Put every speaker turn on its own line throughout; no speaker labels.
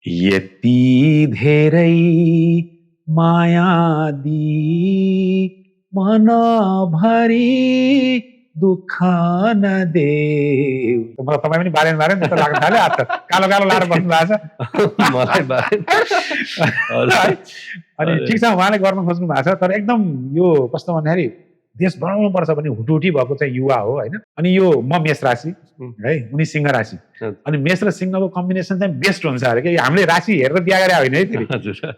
यति धेरै माया दिई मनभरि दुःख नदेऊ। मलाई तपाईँ पनि बारेन बारेन जस्तो लाग्न थाल्यो। आज त कालो कालो लाएर बस्नु भएको छ
मलाई बारेन।
अनि ठिक छ उहाँले गर्न खोज्नु भएको छ, तर एकदम यो कस्तो भन्दाखेरि देश बनाउनु पर्छ भन्ने हुटुटी भएको चाहिँ युवा हो होइन। अनि यो म मेष राशि है, उनी सिंह राशि, अनि मेष र सिंहको कम्बिनेसन चाहिँ बेस्ट हुन्छ अरे कि। हामीले राशि हेरेर बिहा गरे होइन है फेरि,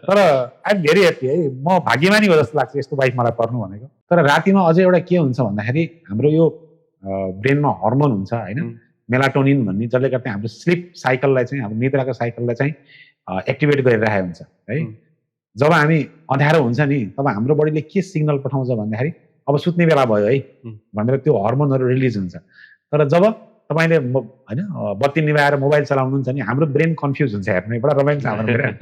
तर आइम भेरी ह्याप्पी है। म भाग्यमानी हो जस्तो लाग्छ यस्तो वाइफ मलाई पर्नु भनेको। तर रातिमा अझै एउटा के हुन्छ भन्दाखेरि हाम्रो यो ब्रेनमा हर्मोन हुन्छ होइन, मेलाटोनिन भन्ने, जसले गर्दा हाम्रो स्लिप साइकललाई चाहिँ, हाम्रो निद्राको साइकललाई चाहिँ एक्टिभेट गरिरहेको हुन्छ है। जब हामी अँध्यारो हुन्छ नि तब हाम्रो बडीले के सिग्नल पठाउँछ भन्दाखेरि अब सुत्ने बेला भयो है भनेर त्यो हर्मोनहरू रिलिज हुन्छ। तर जब तपाईँले होइन बत्ती निभाएर मोबाइल चलाउनुहुन्छ नि हाम्रो ब्रेन कन्फ्युज हुन्छ। हेर्नु बडा रमाइलो छ हाम्रो ब्रेन,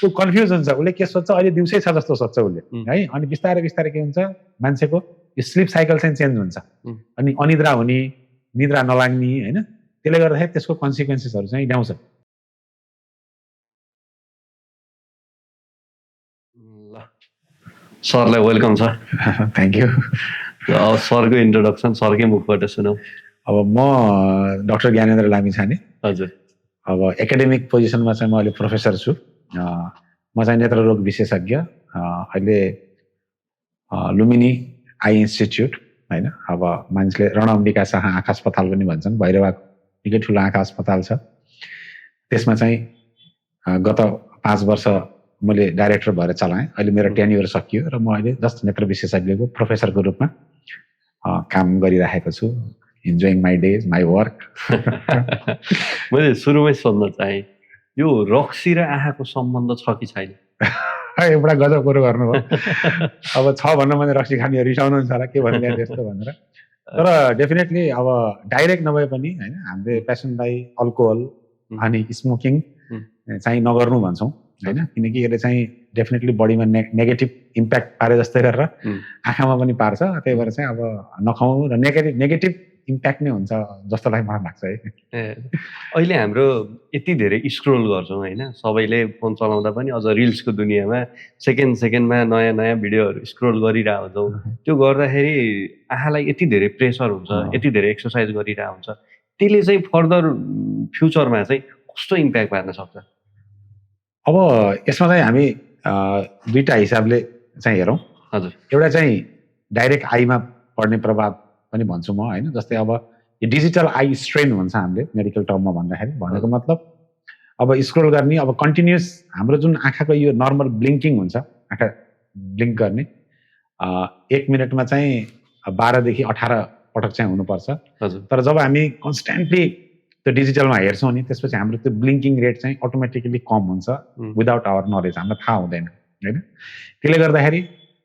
ऊ कन्फ्युज हुन्छ। उसले के सोच्छ, अहिले दिउँसै छ जस्तो सोच्छ उसले है। अनि बिस्तारै बिस्तारै के हुन्छ, मान्छेको यो स्लिप साइकल चाहिँ चेन्ज हुन्छ अनि अनिद्रा हुने, निद्रा नलाग्ने होइन। त्यसले गर्दाखेरि त्यसको कन्सिक्वेन्सेसहरू चाहिँ ल्याउँछ।
सरलाई वेलकम छ।
Thank you.
अब सरको इन्ट्रोडक्सन सरकै मुखबाट सुनौँ।
अब म डाक्टर ज्ञानेन्द्र लामिछाने।
हजुर।
अब एकाडेमिक पोजिसनमा चाहिँ म अहिले प्रोफेसर छु। म चाहिँ नेत्ररोग विशेषज्ञ अहिले लुम्बिनी आई इन्स्टिच्युट होइन। अब मान्छेले रणअम्बिका शाह आँखा अस्पताल पनि भन्छन्, भैरवाको निकै ठुलो आँखा अस्पताल छ। त्यसमा चाहिँ गत 5 वर्ष मैले डाइरेक्टर भएर चलाएँ। अहिले मेरो टेन्युर सकियो र म अहिले जस्ट नेत्र विशेषज्ञको प्रोफेसरको रूपमा काम गरिरहेको छु। Enjoying my days, my work.
मैले सुरुमै सोध्न चाहेँ, यो रक्सी र आँखाको सम्बन्ध छ कि छैन?
एउटा गजब कुरो गर्नुभयो। अब छ भन्न भने रक्सी खाने रिसाउनुहुन्छ होला के भन्ने त्यस्तो भनेर। तर डेफिनेटली अब डाइरेक्ट नभए पनि होइन, हामीले पेसेन्टलाई अल्कोहल अनि स्मोकिङ चाहिँ नगर्नु भन्छौँ होइन। किनकि यसले चाहिँ डेफिनेटली बडीमा नेगेटिभ इम्प्याक्ट पारे जस्तै गरेर आँखामा पनि पार्छ। त्यही भएर चाहिँ अब नखाउँ र नेगेटिभ इम्प्याक्ट नै हुन्छ जस्तोलाई मलाई लाग्छ है।
अहिले हाम्रो यति धेरै स्क्रोल गर्छौँ होइन, सबैले फोन चलाउँदा पनि अझ रिल्सको दुनियाँमा सेकेन्डमा नयाँ नयाँ भिडियोहरू स्क्रोल गरिरहेको हुन्छौँ। त्यो गर्दाखेरि आँखालाई यति धेरै प्रेसर हुन्छ, यति धेरै एक्सर्साइज गरिरहेको हुन्छ, त्यसले चाहिँ फर्दर फ्युचरमा चाहिँ कस्तो इम्प्याक्ट पार्न सक्छ?
अब यसमा चाहिँ हामी दुईटा हिसाबले चाहिँ हेरौँ।
हजुर।
एउटा चाहिँ डाइरेक्ट आईमा पर्ने प्रभाव पनि भन्छु म होइन। जस्तै अब यो डिजिटल आई स्ट्रेन भन्छ हामीले मेडिकल टर्ममा भन्दाखेरि। भनेको मतलब अब स्क्रोल गर्ने, अब कन्टिन्युस हाम्रो जुन आँखाको यो नर्मल ब्लिङ्किङ हुन्छ, आँखा ब्लिङ्क गर्ने 1 मिनटमा चाहिँ 12 देखि 18 पटक चाहिँ हुनुपर्छ। तर जब हामी कन्स्टेन्टली त्यो डिजिटलमा हेर्छौँ नि त्यसपछि हाम्रो त्यो ब्लिङ्किङ रेट चाहिँ अटोमेटिकली कम हुन्छ विदाउट आवर नलेज, हामीलाई थाहा हुँदैन होइन। त्यसले गर्दाखेरि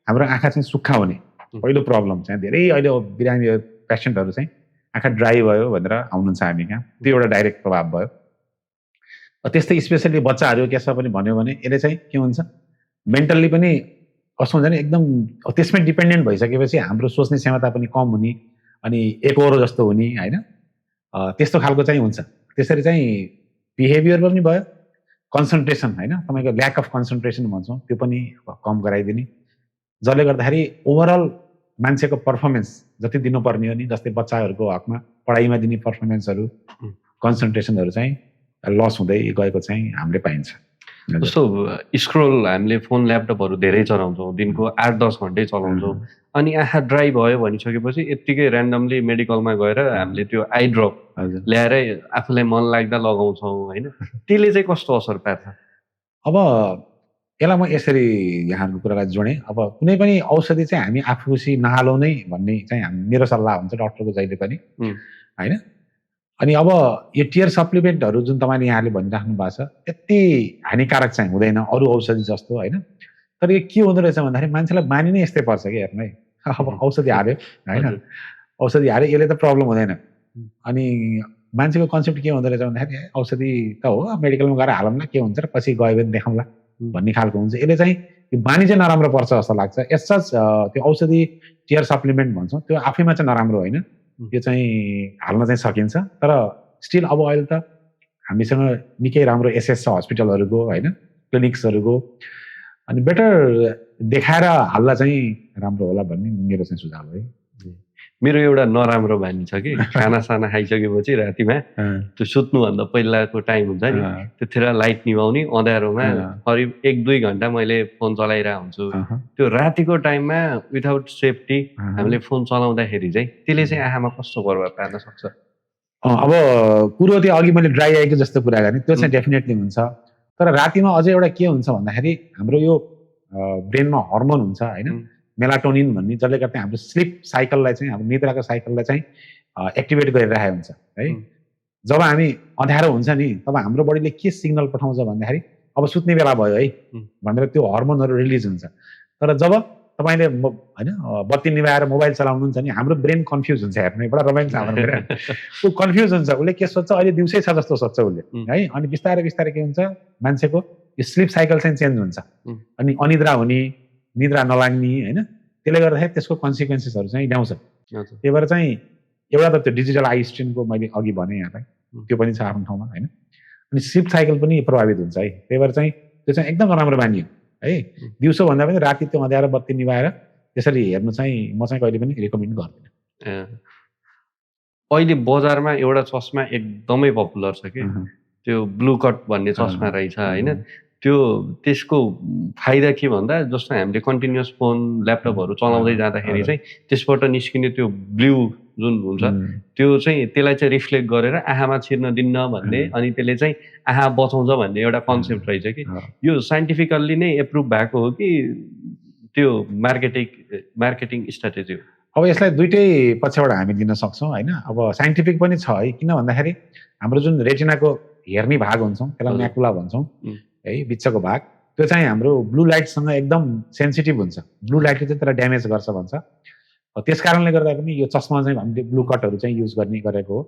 हाम्रो आँखा चाहिँ सुक्खा हुने पहिलो प्रब्लम चाहिँ धेरै। अहिले बिरामी पेसेन्टहरू चाहिँ आँखा ड्राई भयो भनेर आउनुहुन्छ हामी कहाँ, त्यो एउटा डाइरेक्ट प्रभाव भयो। त्यस्तै स्पेसली बच्चाहरू के छ पनि भन्यो भने यसले चाहिँ के हुन्छ, मेन्टल्ली पनि कस्तो हुन्छ नि एकदम त्यसमै डिपेन्डेन्ट भइसकेपछि हाम्रो सोच्ने क्षमता पनि कम हुने अनि एकहोरो जस्तो हुने होइन, त्यस्तो खालको चाहिँ हुन्छ। त्यसरी चाहिँ बिहेभियर पनि भयो, कन्सन्ट्रेसन होइन, तपाईँको ल्याक अफ कन्सन्ट्रेसन भन्छौँ त्यो पनि कम गराइदिने, जसले गर्दाखेरि ओभरअल मान्छेको पर्फर्मेन्स जति दिनुपर्ने हो नि, जस्तै बच्चाहरूको हकमा पढाइमा दिने पर्फर्मेन्सहरू, कन्सन्ट्रेसनहरू चाहिँ लस हुँदै गएको चाहिँ हामीले पाइन्छ।
जस्तो स्क्रोल हामीले फोन ल्यापटपहरू धेरै चलाउँछौँ, दिनको 8-10 घन्टै चलाउँछौँ, अनि आँखा ड्राई भयो भनिसकेपछि यत्तिकै ऱ्यान्डमली मेडिकलमा गएर हामीले त्यो आई ड्रप ल्याएरै आफूलाई मन लाग्दा लगाउँछौँ होइन। त्यसले चाहिँ कस्तो असर पार्छ?
अब यसलाई म यसरी यहाँको कुरालाई जोडेँ। अब कुनै पनि औषधि चाहिँ हामी आफूसी नहालौँ नै भन्ने चाहिँ मेरो सल्लाह हुन्छ डक्टरको जहिले पनि होइन। अनि अब यो टियर सप्लिमेन्टहरू जुन तपाईँले यहाँले भनिराख्नु भएको छ त्यति हानिकारक चाहिँ हुँदैन अरू औषधि जस्तो होइन। तर यो के हुँदो रहेछ भन्दाखेरि मान्छेलाई बानी नै यस्तै पर्छ कि हेर्नु है, अब औषधि हाल्यो होइन, औषधि हाल्यो यसले त प्रब्लम हुँदैन। अनि मान्छेको कन्सेप्ट के हुँदो रहेछ भन्दाखेरि औषधि त हो मेडिकलमा गएर हालौँ न के हुन्छ र पछि गयो भने देखाउँला भन्ने खालको हुन्छ। यसले चाहिँ यो बानी चाहिँ नराम्रो पर्छ जस्तो लाग्छ। यसच त्यो औषधि टियर सप्लिमेन्ट भन्छौँ त्यो आफैमा चाहिँ नराम्रो होइन, त्यो चाहिँ हाल्न चाहिँ सकिन्छ। तर स्टिल अब अहिले त हामीसँग निकै राम्रो एसएस छ हस्पिटलहरूको होइन क्लिनिक्सहरूको अनि बेटर देखाएर हाल्दा चाहिँ राम्रो होला भन्ने मेरो चाहिँ सुझाव है
मेरो एउटा नराम्रो बानी छ कि खाना साना खाइसकेपछि रातिमा त्यो सुत्नुभन्दा पहिलाको टाइम हुन्छ नि त्यतिखेर लाइट निभाउने अँध्यारोमा करिब 1-2 घन्टा मैले फोन चलाइरहेको हुन्छु त्यो रातिको टाइममा विदाउट सेफ्टी हामीले फोन चलाउँदाखेरि चाहिँ त्यसले चाहिँ आँखामा कस्तो प्रभाव पार्न सक्छ
अब कुरो त्यो अघि मैले ड्राई आएको जस्तो कुरा गरेँ त्यो चाहिँ डेफिनेटली हुन्छ तर रातिमा अझै एउटा के हुन्छ भन्दाखेरि हाम्रो यो ब्रेनमा हर्मोन हुन्छ होइन मेलाटोनिन भन्ने जसले गर्दा हाम्रो स्लिप साइकललाई चाहिँ हाम्रो निद्राको साइकललाई चाहिँ एक्टिभेट गरिरहेको हुन्छ है जब हामी अँध्यारो हुन्छ नि तब हाम्रो बडीले के सिग्नल पठाउँछ भन्दाखेरि अब सुत्ने बेला भयो है भनेर त्यो हर्मोनहरू रिलिज हुन्छ तर जब तपाईँले होइन बत्ती निभाएर मोबाइल चलाउनुहुन्छ नि हाम्रो ब्रेन कन्फ्युज हुन्छ हेर्ने बडा रमाइलो छ हाम्रो ब्रेन ऊ कन्फ्युज हुन्छ उसले के सोच्छ अहिले दिउँसै छ जस्तो सोच्छ उसले है अनि बिस्तारै बिस्तारै के हुन्छ मान्छेको यो स्लिप साइकल चाहिँ चेन्ज हुन्छ अनि अनिद्रा हुने निद्रा नलाग्ने होइन त्यसले गर्दाखेरि त्यसको कन्सिक्वेन्सेसहरू चाहिँ ल्याउँछ त्यही भएर चाहिँ एउटा त त्यो डिजिटल आई स्ट्रेनको मैले अघि भने यहाँलाई त्यो पनि छ आफ्नो ठाउँमा होइन अनि स्लिप साइकल पनि प्रभावित हुन्छ है त्यही भएर चाहिँ त्यो चाहिँ एकदम नराम्रो बानी हो है दिउँसो भन्दा पनि राति त्यो अँध्यारो बत्ती निभाएर त्यसरी हेर्नु चाहिँ म चाहिँ कहिले पनि रिकमेन्ड गर्दिनँ
अहिले बजारमा एउटा चस्मा एकदमै पपुलर छ कि त्यो ब्लू कट भन्ने चस्मा रहेछ होइन त्यो त्यसको फाइदा के भन्दा जस्तो हामीले कन्टिन्युअस फोन ल्यापटपहरू चलाउँदै जाँदाखेरि चाहिँ त्यसबाट निस्किने त्यो ब्लू जुन हुन्छ त्यो चाहिँ त्यसलाई चाहिँ रिफ्लेक्ट गरेर आँखामा छिर्न दिन्न भन्ने अनि त्यसले चाहिँ आँखा बचाउँछ भन्ने एउटा कन्सेप्ट रहेछ कि यो साइन्टिफिकल्ली नै एप्रुभ भएको हो कि त्यो मार्केटिङ स्ट्राटेजी हो
अब यसलाई दुइटै पक्षबाट हामी दिन सक्छौँ होइन अब साइन्टिफिक पनि छ है किन भन्दाखेरि हाम्रो जुन रेटिनाको हेर्ने भाग हुन्छौँ त्यसलाई म्याकुला भन्छौँ है बिचको भाग त्यो चाहिँ हाम्रो ब्लू लाइटसँग एकदम सेन्सिटिभ हुन्छ ब्लू लाइटले चाहिँ त्यसलाई ड्यामेज गर्छ भन्छ त्यस कारणले गर्दा पनि यो चस्मा चाहिँ हामीले ब्लू कटहरू चाहिँ युज गर्ने गरेको हो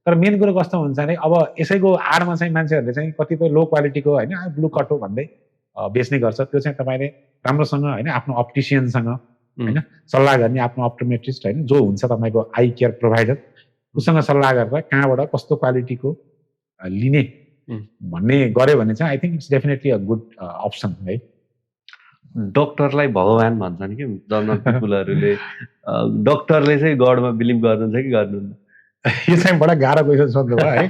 तर मेन कुरो कस्तो हुन्छ भने अब यसैको आडमा चाहिँ मान्छेहरूले चाहिँ कतिपय लो क्वालिटीको होइन ब्लू कट हो भन्दै बेच्ने गर्छ त्यो चाहिँ तपाईँले राम्रोसँग होइन आफ्नो अप्टिसियनसँग होइन सल्लाह गर्ने आफ्नो अप्टोमेट्रिस्ट होइन जो हुन्छ तपाईँको आई केयर प्रोभाइडर उसँग सल्लाह गरेर कहाँबाट कस्तो क्वालिटीको लिने भन्ने गऱ्यो भने चाहिँ I think it's definitely a good option है
डक्टरलाई भगवान भन्छन् कि जनरल पिपुलहरूले डक्टरले चाहिँ गडमा बिलिभ गर्नुहुन्छ कि गर्नुहुन्न
यो चाहिँ बडा गाह्रो क्वेसन सोध्नु भयो है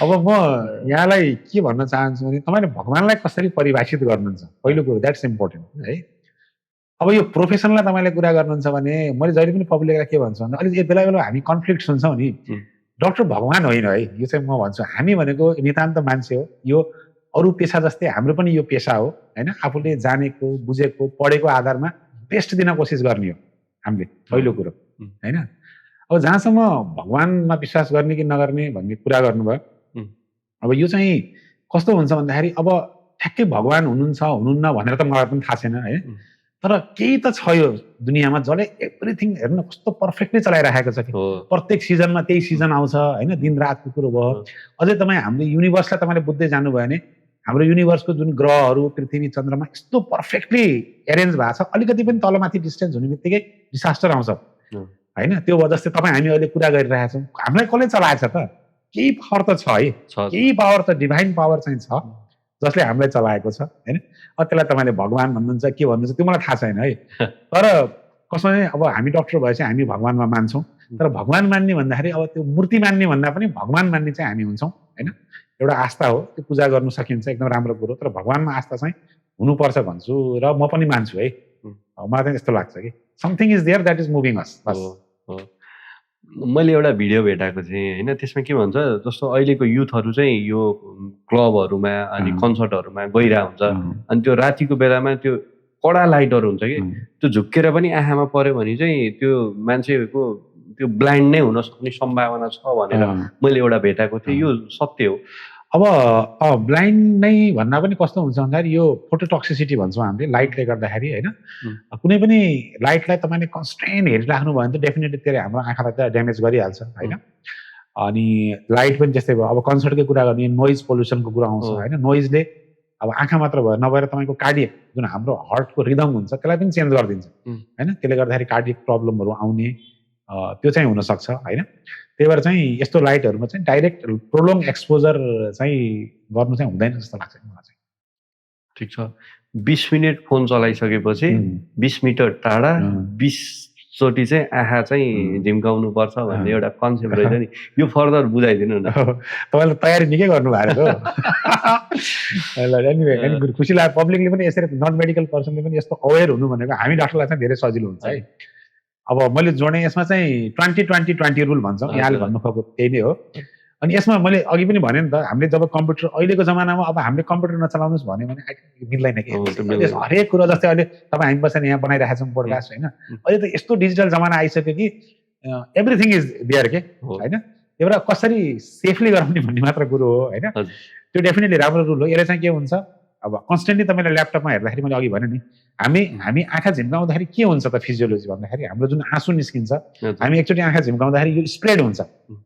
अब म यहाँलाई के भन्न चाहन्छु भने तपाईँले भगवानलाई कसरी परिभाषित गर्नुहुन्छ पहिलो कुरो द्याट्स इम्पोर्टेन्ट है अब यो प्रोफेसनलाई तपाईँले कुरा गर्नुहुन्छ भने मैले जहिले पनि पब्लिकलाई के भन्छु भने अलिक बेला बेला हामी कन्फ्लिक्ट सुन्छौँ नि डक्टर भगवान होइन है यो चाहिँ म भन्छु हामी भनेको नितान्त मान्छे हो यो अरू पेसा जस्तै हाम्रो पनि यो पेसा हो होइन आफूले जानेको बुझेको पढेको आधारमा बेस्ट दिन कोसिस गर्ने हो हामीले पहिलो कुरो होइन अब जहाँसम्म भगवानमा विश्वास गर्ने कि नगर्ने भन्ने कुरा गर्नुभयो अब यो चाहिँ कस्तो हुन्छ भन्दाखेरि अब ठ्याक्कै भगवान हुनुहुन्छ हुनुहुन्न भनेर त मलाई पनि थाहा छैन है तर केही त छ यो दुनियाँमा जसले एभ्रिथिङ हेर्नु कस्तो पर्फेक्टली चलाइराखेको छ कि प्रत्येक सिजनमा त्यही सिजन आउँछ होइन दिन रातको कुरो भयो अझै तपाईँ हाम्रो युनिभर्सलाई तपाईँले बुझ्दै जानुभयो भने हाम्रो युनिभर्सको जुन ग्रहहरू पृथ्वी चन्द्रमा यस्तो पर्फेक्टली एरेन्ज भएको छ अलिकति पनि तलमाथि डिस्टेन्स हुने बित्तिकै डिसास्टर आउँछ होइन त्यो वजह से तपाईँ हामी अहिले कुरा गरिरहेछौँ हामीलाई कसले चलाएछ त केही पावर त छ है केही पावर त डिभाइन पावर चाहिँ छ जसले हामीलाई चलाएको छ होइन त्यसलाई तपाईँले भगवान भन्नुहुन्छ के भन्नुहुन्छ त्यो मलाई थाहा छैन है तर कसमा चाहिँ अब हामी डक्टर भए चाहिँ हामी भगवानमा मान्छौँ तर भगवान मान्ने भन्दाखेरि अब त्यो मूर्ति मान्ने भन्दा पनि भगवान मान्ने चाहिँ हामी हुन्छौँ होइन एउटा आस्था हो त्यो पूजा गर्नु सकिन्छ एकदम राम्रो कुरो तर भगवानमा आस्था चाहिँ हुनुपर्छ भन्छु र म पनि मान्छु है मलाई चाहिँ यस्तो लाग्छ कि something is there that is moving us बस
मैले एउटा भिडियो भेटाएको थिएँ होइन त्यसमा के भन्छ जस्तो अहिलेको युथहरू चाहिँ यो क्लबहरूमा अनि कन्सर्टहरूमा गइरहेको हुन्छ अनि त्यो रातिको बेलामा त्यो कडा लाइटहरू हुन्छ कि त्यो झुक्केर पनि आँखामा पर्यो भने चाहिँ त्यो मान्छेको त्यो ब्लाइन्ड नै हुन सक्ने सम्भावना छ भनेर मैले एउटा भेटाएको थिएँ यो सत्य हो
अब ब्लाइन्ड नै भन्दा पनि कस्तो हुन्छ भन्दाखेरि यो फोटोटक्सिसिटी भन्छौँ हामीले लाइटले गर्दाखेरि होइन कुनै पनि लाइटलाई तपाईँले कन्सटेन्ट हेरिराख्नु भयो भने त डेफिनेटली त्यसले हाम्रो आँखालाई त ड्यामेज गरिहाल्छ होइन अनि लाइट पनि त्यस्तै भयो अब कन्सर्टकै कुरा गर्ने नोइज पोल्युसनको कुरा आउँछ होइन नोइजले अब आँखा मात्र भयो नभएर तपाईँको कार्डियक जुन हाम्रो हार्टको रिदम हुन्छ त्यसलाई पनि चेन्ज गरिदिन्छ होइन त्यसले गर्दाखेरि कार्डियक प्रब्लमहरू आउने त्यो चाहिँ हुनसक्छ होइन त्यही भएर चाहिँ यस्तो लाइटहरूमा चाहिँ डाइरेक्ट प्रोलोङ एक्सपोजर चाहिँ गर्नु चाहिँ हुँदैन जस्तो लाग्छ मलाई चाहिँ।
ठिक छ, 20 मिनट फोन चलाइसकेपछि 20 मिटर टाढा 20 चोटि चाहिँ आँखा चाहिँ झिम्काउनु पर्छ भन्ने एउटा कन्सेप्ट रहेछ नि, यो फर्दर बुझाइदिनु न।
तपाईँले तयारी निकै गर्नु भएको छ। खुसी लाग्यो पब्लिकले पनि यसरी, नन मेडिकल पर्सनले पनि यस्तो अवेर हुनु भनेको हामी डाक्टरलाई चाहिँ धेरै सजिलो हुन्छ है। अब मैले जोडेँ यसमा चाहिँ 20-20-20 रुल भन्छौँ, यहाँले भन्नु खोजेको त्यही नै हो। अनि यसमा मैले अघि पनि भने नि त, हामीले जब कम्प्युटर अहिलेको जमानामा अब हामीले कम्प्युटर नचलाउनुहोस् भन्यो भने मिल्दैन कि। हरेक कुरो जस्तै अहिले तपाईँ हामी बसेर यहाँ बनाइरहेका छौँ पोडकास्ट होइन, अहिले त यस्तो डिजिटल जमाना आइसक्यो कि एभ्रिथिङ इज देयर के होइन। एउटा कसरी सेफली गराउने भन्ने मात्र कुरो हो होइन। त्यो डेफिनेटली राम्रो रुल हो। यसले चाहिँ के हुन्छ, अब कन्सटेन्टली तपाईँले ल्यापटपमा हेर्दाखेरि मैले अघि भने नि, हामी आँखा झिम्काउँदाखेरि के हुन्छ त फिजियोलोजी भन्दाखेरि, हाम्रो जुन आँसु निस्किन्छ, हामी एकचोटि आँखा झिम्काउँदाखेरि यो स्प्रेड हुन्छ,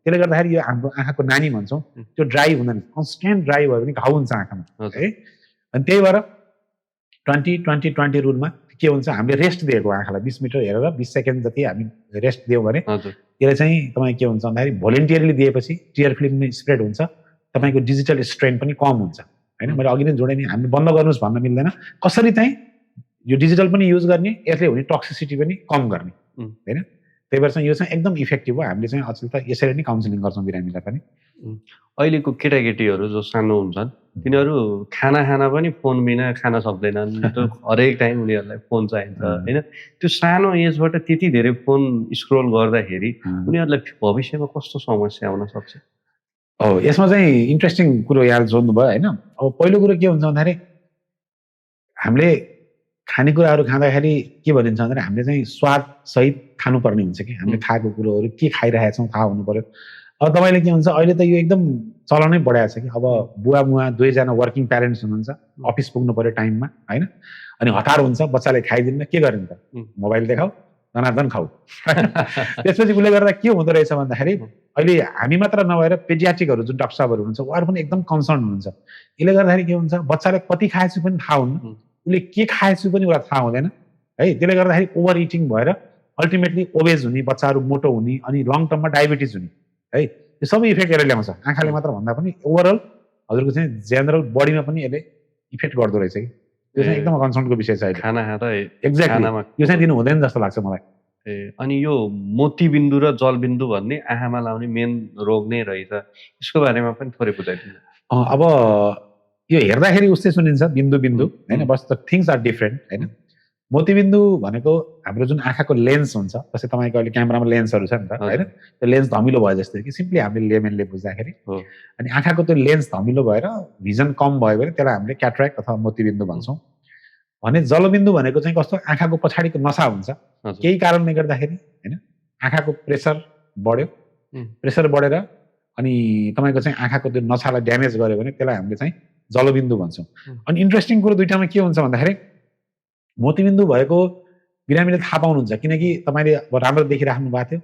त्यसले गर्दाखेरि यो हाम्रो आँखाको नानी भन्छौँ, त्यो ड्राई हुँदैन। कन्सटेन्ट ड्राई भयो भने घाउ हुन्छ आँखामा है। अनि त्यही भएर 20-20-20 रुलमा के हुन्छ, हामीले रेस्ट दिएको आँखालाई 20 मिटर हेरेर 20 सेकेन्ड जति हामी रेस्ट दियौँ भने त्यसले चाहिँ तपाईँ के हुन्छ भन्दाखेरि भोलिन्टियरली दिएपछि टियर फिल्म स्प्रेड हुन्छ, तपाईँको डिजिटल स्ट्रेन पनि कम हुन्छ होइन। मैले अघि नै जोडेँ नि, हामी बन्द गर्नुहोस् भन्न मिल्दैन, कसरी चाहिँ यो डिजिटल पनि युज गर्ने, यसले हुने टक्सिसिटी पनि कम गर्ने होइन। त्यही भएर चाहिँ यो चाहिँ एकदम इफेक्टिभ हो। हामीले चाहिँ अचेल त यसरी नै काउन्सिलिङ गर्छौँ बिरामीलाई पनि।
अहिलेको केटाकेटीहरू जो सानो हुन्छन् तिनीहरू खाना पनि फोन बिना खान सक्दैनन्, हरेक टाइम उनीहरूलाई फोन चाहिन्छ होइन। त्यो सानो एजबाट त्यति धेरै फोन स्क्रोल गर्दाखेरि उनीहरूलाई भविष्यमा कस्तो समस्या आउन सक्छ?
यसमा चाहिँ इन्ट्रेस्टिङ कुरो याद जोड्नु भयो होइन। अब पहिलो कुरो के हुन्छ भन्दाखेरि हामीले खानेकुराहरू खाँदाखेरि के भनिन्छ भन्दाखेरि हामीले चाहिँ स्वाद सहित खानुपर्ने हुन्छ कि, हामीले खाएको कुरोहरू के खाइरहेका छौँ थाहा हुनु पर्यो। अब तपाईँले के हुन्छ, अहिले त यो एकदम चलनै बढाएको छ कि अब बुवा मुवा दुवैजना वर्किङ प्यारेन्ट्स हुनुहुन्छ, अफिस पुग्नु पर्यो टाइममा होइन, अनि हतार हुन्छ, बच्चाले खाइदिन्न, के गर्ने त, मोबाइल देखाऊ, दनादन खाऊ। त्यसपछि उसले गर्दा के हुँदो रहेछ भन्दाखेरि अहिले हामी मात्र नभएर पेडियाट्रिकहरू जुन डाक्टर साहबहरू हुनुहुन्छ उहाँहरू पनि एकदम कन्सर्न हुनुहुन्छ। यसले गर्दाखेरि के हुन्छ, बच्चाले कति खाएछु पनि थाहा हुन्न, उसले के खाएछु पनि उसलाई थाहा हुँदैन है। त्यसले गर्दाखेरि ओभर इटिङ भएर अल्टिमेटली ओबेज हुने, बच्चाहरू मोटो हुने, अनि लङ टर्ममा डायबिटिज हुने है। यो सबै इफेक्ट यसले ल्याउँछ, आँखाले मात्र भन्दा पनि ओभरअल हजुरको चाहिँ जेनरल बडीमा पनि यसले इफेक्ट गर्दो रहेछ कि। त्यो चाहिँ एकदम कन्सर्नको विषय छ अहिले
खाना खाँदा।
एक्ज्याक्टली यो चाहिँ दिनु हुँदैन जस्तो लाग्छ मलाई।
अनि यो मोतीबिन्दु र जलबिन्दु भन्ने आँखामा लाउने मेन रोग नै रहेछ, यसको बारेमा पनि थोरै बुझाइदिनु।
अब यो हेर्दाखेरि उस्तै सुनिन्छ बिन्दु बिन्दु होइन, बस द थिङ्स आर डिफ्रेन्ट होइन। मोतीबिन्दु भनेको हाम्रो जुन आँखाको लेन्स हुन्छ, जस्तै तपाईँको अहिले क्यामेरामा लेन्सहरू छ नि त होइन, त्यो लेन्स धमिलो भयो जस्तो कि सिम्पली हामीले लेमेनले बुझ्दाखेरि। अनि आँखाको त्यो लेन्स धमिलो भएर भिजन कम भयो भने त्यसलाई हामीले क्याट्र्याक्ट अथवा मोतीबिन्दु भन्छौँ। भने जलबिन्दु भनेको चाहिँ कस्तो, आँखाको पछाडिको नसा हुन्छ, केही कारणले गर्दाखेरि होइन आँखाको प्रेसर बढ्यो, प्रेसर बढेर अनि तपाईँको चाहिँ आँखाको त्यो नसालाई ड्यामेज गर्यो भने त्यसलाई हामीले चाहिँ जलबिन्दु भन्छौँ। अनि इन्ट्रेस्टिङ कुरो दुइटामा के हुन्छ भन्दाखेरि मोतीबिन्दु भएको बिरामीले थाहा पाउनुहुन्छ, किनकि तपाईँले अब राम्रो देखिराख्नु भएको थियो,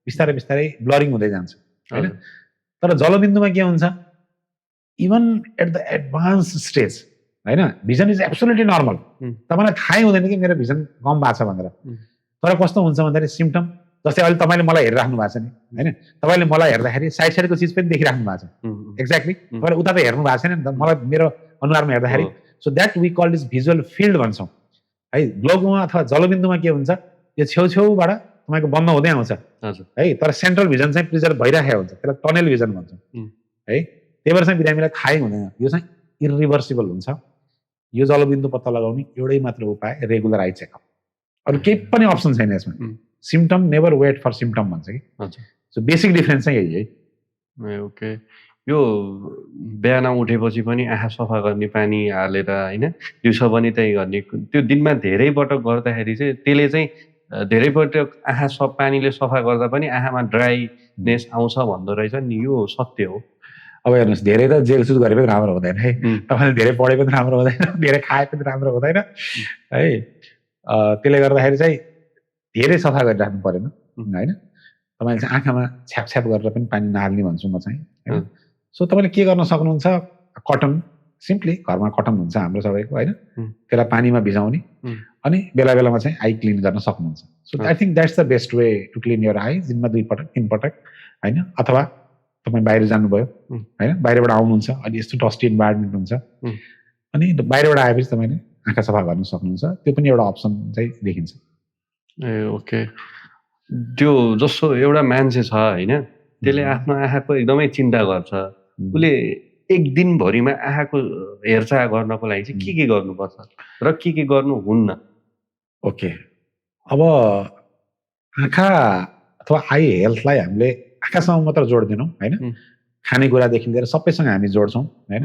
बिस्तारै बिस्तारै ब्लरिङ हुँदै जान्छ होइन। तर जलबिन्दुमा के हुन्छ, even at the advance stage होइन भिजन इज एब्सोल्युटली नर्मल, तपाईँलाई थाहै हुँदैन कि मेरो भिजन कम भएको छ भनेर। तर कस्तो हुन्छ भन्दाखेरि सिम्पटम, जस्तै अहिले तपाईँले मलाई हेरिराख्नु भएको छ नि होइन, तपाईँले मलाई हेर्दाखेरि साइड साइडको चिज पनि देखिराख्नु भएको छ एक्ज्याक्टली, तपाईँले उता त हेर्नु भएको छैन नि त, मलाई मेरो अनुहारमा हेर्दाखेरि। So that we call is visual field भन्छौँ है। ग्लोकोमा अथवा जलबिन्दुमा के हुन्छ, यो छेउछेउबाट तपाईँको बन्द हुँदै आउँछ है, तर सेन्ट्रल भिजन चाहिँ प्रिजर्भ भइराखेको हुन्छ, त्यसलाई टनेल भिजन भन्छौँ है। त्यही भएर चाहिँ बिरामीलाई थाहै हुँदैन, यो चाहिँ इरिभर्सिबल हुन्छ। यो जलबिन्दु पत्ता लगाउने एउटै मात्र उपाय रेगुलर आई चेकअप, अरू केही पनि अप्सन छैन यसमा। Symptom never wait for symptom भन्छ कि। सो बेसिक डिफरेन्स चाहिँ यही है।
ओके, यो बिहान उठेपछि पनि आँखा सफा गर्ने पानी हालेर होइन, दिउँसो पनि त्यही गर्ने, त्यो दिनमा धेरै पटक गर्दाखेरि चाहिँ त्यसले चाहिँ धेरै पटक आँखा पानीले सफा गर्दा पनि आँखामा ड्राइनेस आउँछ भन्दो रहेछ नि, यो सत्य हो?
अब हेर्नुहोस्, धेरै त जेलसुज गरे पनि राम्रो हुँदैन है, तपाईँले धेरै पढे पनि राम्रो हुँदैन, धेरै खाए पनि राम्रो हुँदैन है। त्यसले गर्दाखेरि चाहिँ धेरै सफा गरिराख्नु परेन होइन। तपाईँले चाहिँ आँखामा छ्यापछ्याप गरेर पनि पानी नहाल्ने भन्छु म चाहिँ होइन। सो तपाईँले के गर्न सक्नुहुन्छ, कटन, सिम्पली घरमा कटन हुन्छ हाम्रो सबैको होइन, त्यसलाई पानीमा भिजाउने अनि बेला बेलामा चाहिँ आई क्लिन गर्न सक्नुहुन्छ। So I think that's the best way to clean your eye, दिनमा 2 पटक 3 पटक होइन, अथवा तपाईँ बाहिर जानुभयो होइन, बाहिरबाट आउनुहुन्छ अनि यस्तो डस्टी इन्भाइरोमेन्ट हुन्छ अनि बाहिरबाट आएपछि तपाईँले आँखा सफा गर्न सक्नुहुन्छ, त्यो पनि एउटा अप्सन चाहिँ देखिन्छ।
ए ओके, त्यो जस्तो एउटा मान्छे छ होइन, त्यसले आफ्नो आँखाको एकदमै चिन्ता गर्छ, उसले एक दिनभरिमा आँखाको हेरचाह गर्नको लागि चाहिँ के गर्नुपर्छ र के गर्नुहुन्न?
ओके, अब आँखा अथवा आई हेल्थलाई हामीले आँखासँग मात्र जोड्दैनौँ होइन, खानेकुरादेखि लिएर सबैसँग हामी जोड्छौँ होइन।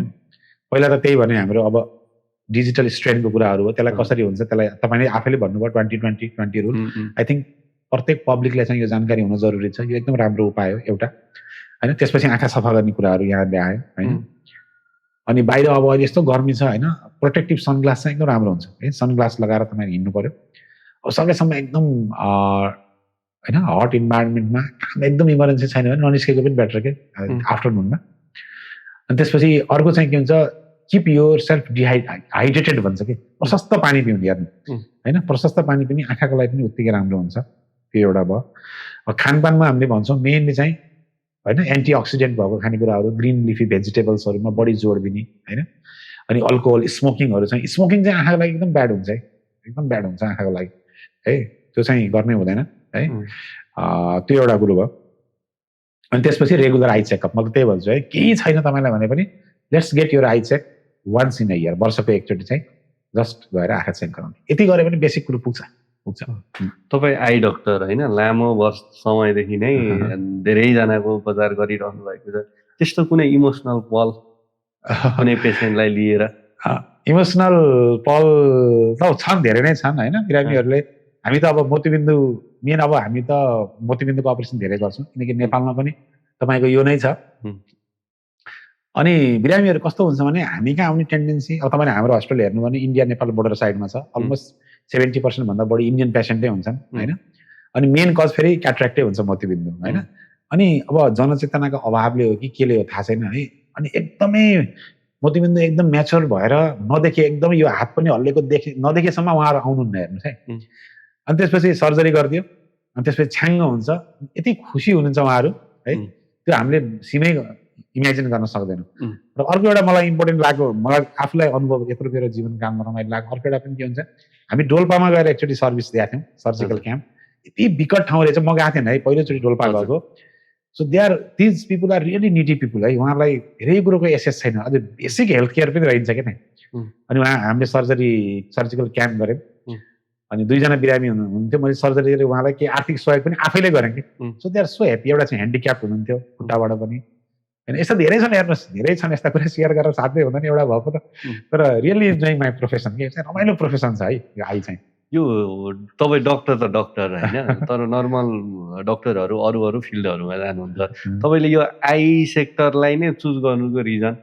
पहिला त त्यही भने हाम्रो अब डिजिटल स्ट्रेनको कुराहरू हो, त्यसलाई कसरी हुन्छ त्यसलाई तपाईँले आफैले भन्नुभयो 20-20-20 रुल। आई थिङ्क प्रत्येक पब्लिकलाई चाहिँ यो जानकारी हुन जरुरी छ, यो एकदम राम्रो उपाय हो एउटा होइन। त्यसपछि आँखा सफा गर्ने कुराहरू यहाँ ल्यायो होइन। अनि बाहिर अब अहिले यस्तो गर्मी छ होइन, प्रोटेक्टिभ सनग्लास चाहिँ एकदम राम्रो हुन्छ है, सनग्लास लगाएर तपाईँले हिँड्नु पर्यो। अब सकेसम्म एकदम होइन हट इन्भाइरोमेन्टमा काम एकदम इमर्जेन्सी छैन भने ननिस्केको पनि बेटर के आफ्टरनुनमा। अनि त्यसपछि अर्को चाहिँ के हुन्छ, किप योर सेल्फ हाइड्रेटेड भन्छ कि, प्रशस्त पानी पिउनु हेर्नु होइन, प्रशस्त पानी पनि आँखाको लागि पनि उत्तिकै राम्रो हुन्छ, त्यो एउटा भयो। खानपानमा हामीले भन्छौँ मेनली चाहिँ होइन एन्टिअक्सिडेन्ट भएको खानेकुराहरू, ग्रिन लिफी भेजिटेबल्सहरूमा बढी जोड दिने होइन। अनि अल्कोहल स्मोकिङहरू चाहिँ, स्मोकिङ चाहिँ आँखाको लागि एकदम ब्याड हुन्छ है, एकदम ब्याड हुन्छ आँखाको लागि है, त्यो चाहिँ गर्नै हुँदैन है। त्यो एउटा कुरो भयो। अनि त्यसपछि रेगुलर आई चेकअप, म त त्यही भन्छु है, केही छैन तपाईँलाई भने पनि let's get your eye check once in a year, वर्षको एकचोटि चाहिँ जस्ट गएर आँखा चेक गराउने, यति गरे पनि बेसिक कुरो पुग्छ।
तपाईँ आई डक्टर होइन, लामो वर्ष समयदेखि नै धेरैजनाको उपचार गरिरहनु भएको छ, त्यस्तो कुनै इमोसनल पल कुनै पेसेन्टलाई लिएर?
इमोसनल पल त छन्, धेरै नै छन् होइन। बिरामीहरूले हामी त अब मोतीबिन्दु मेन, अब हामी त मोतीबिन्दुको अपरेसन धेरै गर्छौँ किनकि नेपालमा पनि तपाईँको यो नै छ। अनि बिरामीहरू कस्तो हुन्छ भने हामी कहाँ आउने टेन्डेन्सी, अब तपाईँले हाम्रो हस्पिटल हेर्नु भने इन्डिया नेपाल बोर्डर साइडमा छ, अलमोस्ट 70% भन्दा बढी इन्डियन पेसेन्टै हुन्छन् होइन। अनि मेन कज फेरि क्याट्र्याक्टै हुन्छ मोतीबिन्दु होइन। अनि अब जनचेतनाको अभावले हो कि केले हो थाहा छैन है। अनि एकदमै मोतीबिन्दु एकदम म्याच्योर भएर नदेखे, एकदमै यो हात पनि हल्लेको नदेखेसम्म उहाँहरू आउनुहुन्न हेर्नुहोस् है। अनि त्यसपछि सर्जरी गरिदियो, अनि त्यसपछि छ्याङ्ग हुन्छ, यति खुसी हुनुहुन्छ उहाँहरू है, त्यो हामीले सिमै इमेजिन गर्न सक्दैनौँ। र अर्को एउटा मलाई इम्पोर्टेन्ट लाग्यो, मलाई आफूलाई अनुभव यत्रो मेरो जीवनकालमा रमाइलो लाग्यो, अर्को एउटा पनि के हुन्छ, हामी डोल्पामा गएर एकचोटि सर्भिस दिएको थियौँ, सर्जिकल क्याम्प, यति विकट ठाउँ रहेछ, म गएको थिएन है, पहिलोचोटि डोल्पा गएको। So these people are really needy people है, उहाँहरूलाई धेरै कुरोको एसेस छैन, अझै बेसिक हेल्थ केयर पनि रहन्छ क्या। अनि हामीले सर्जिकल क्याम्प गऱ्यौँ, अनि 2 जना बिरामी हुनुहुन्थ्यो, मैले सर्जरी गरेँ, उहाँलाई केही आर्थिक सहयोग पनि आफैले गरेँ कि। So they are so happy. एउटा चाहिँ ह्यान्डिक्याप्ट हुनुहुन्थ्यो खुट्टाबाट पनि होइन, यस्तो धेरै छन् हेर्नुहोस्, धेरै छन् यस्ता कुरा सेयर गरेर साध्यै हुँदैन एउटा भएको त। तर रियली इन्जोइङ माई प्रोफेसन, के चाहिँ रमाइलो प्रोफेसन छ है यो आई चाहिँ।
यो तपाईँ डक्टर त डक्टर होइन, तर नर्मल डक्टरहरू अरू फिल्डहरूमा जानुहुन्छ, तपाईँले यो आई सेक्टरलाई नै चुज गर्नुको रिजन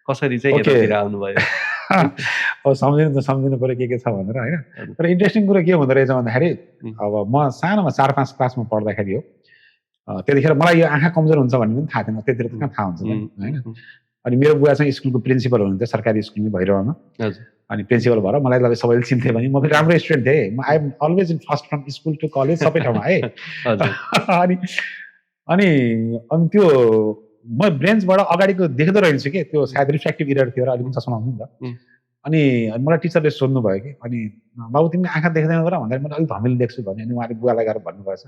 कसरी चाहिँ यतातिर आउनुभयो?
अब सम्झिनु पऱ्यो के छ भनेर होइन। तर इन्ट्रेस्टिङ कुरो के हुँदो रहेछ भन्दाखेरि, अब म सानोमा 4-5 क्लासमा पढ्दाखेरि हो, त्यतिखेर मलाई यो आँखा कमजोर हुन्छ भन्ने पनि थाहा थिएन, त्यतिखेर त कहाँ थाहा हुन्छ होइन। अनि मेरो बुवा चाहिँ स्कुलको प्रिन्सिपल हुनुहुन्थ्यो सरकारी स्कुलमा भैरवमा, अनि प्रिन्सिपल भएर मलाई लगेर सबैले चिन्थे भने म फेरि राम्रो स्टुडेन्ट थिएँ, म I am always in first from school to college सबै ठाउँमा है। अनि त्यो म ब्रेन्चबाट अगाडिको देख्दो रहन्छु कि, त्यो सायद रिफ्र्याक्टिभ इरर थियो र अलिकति चस्मा आउँछ नि त। अनि मलाई टिचरले सोध्नु भयो कि, अनि बाबु तिमीले आँखा देख्दैन र भन्दा मैले अलिक धमिलो देख्छु भने, अनि उहाँले बुवालाई गएर भन्नुभएछ,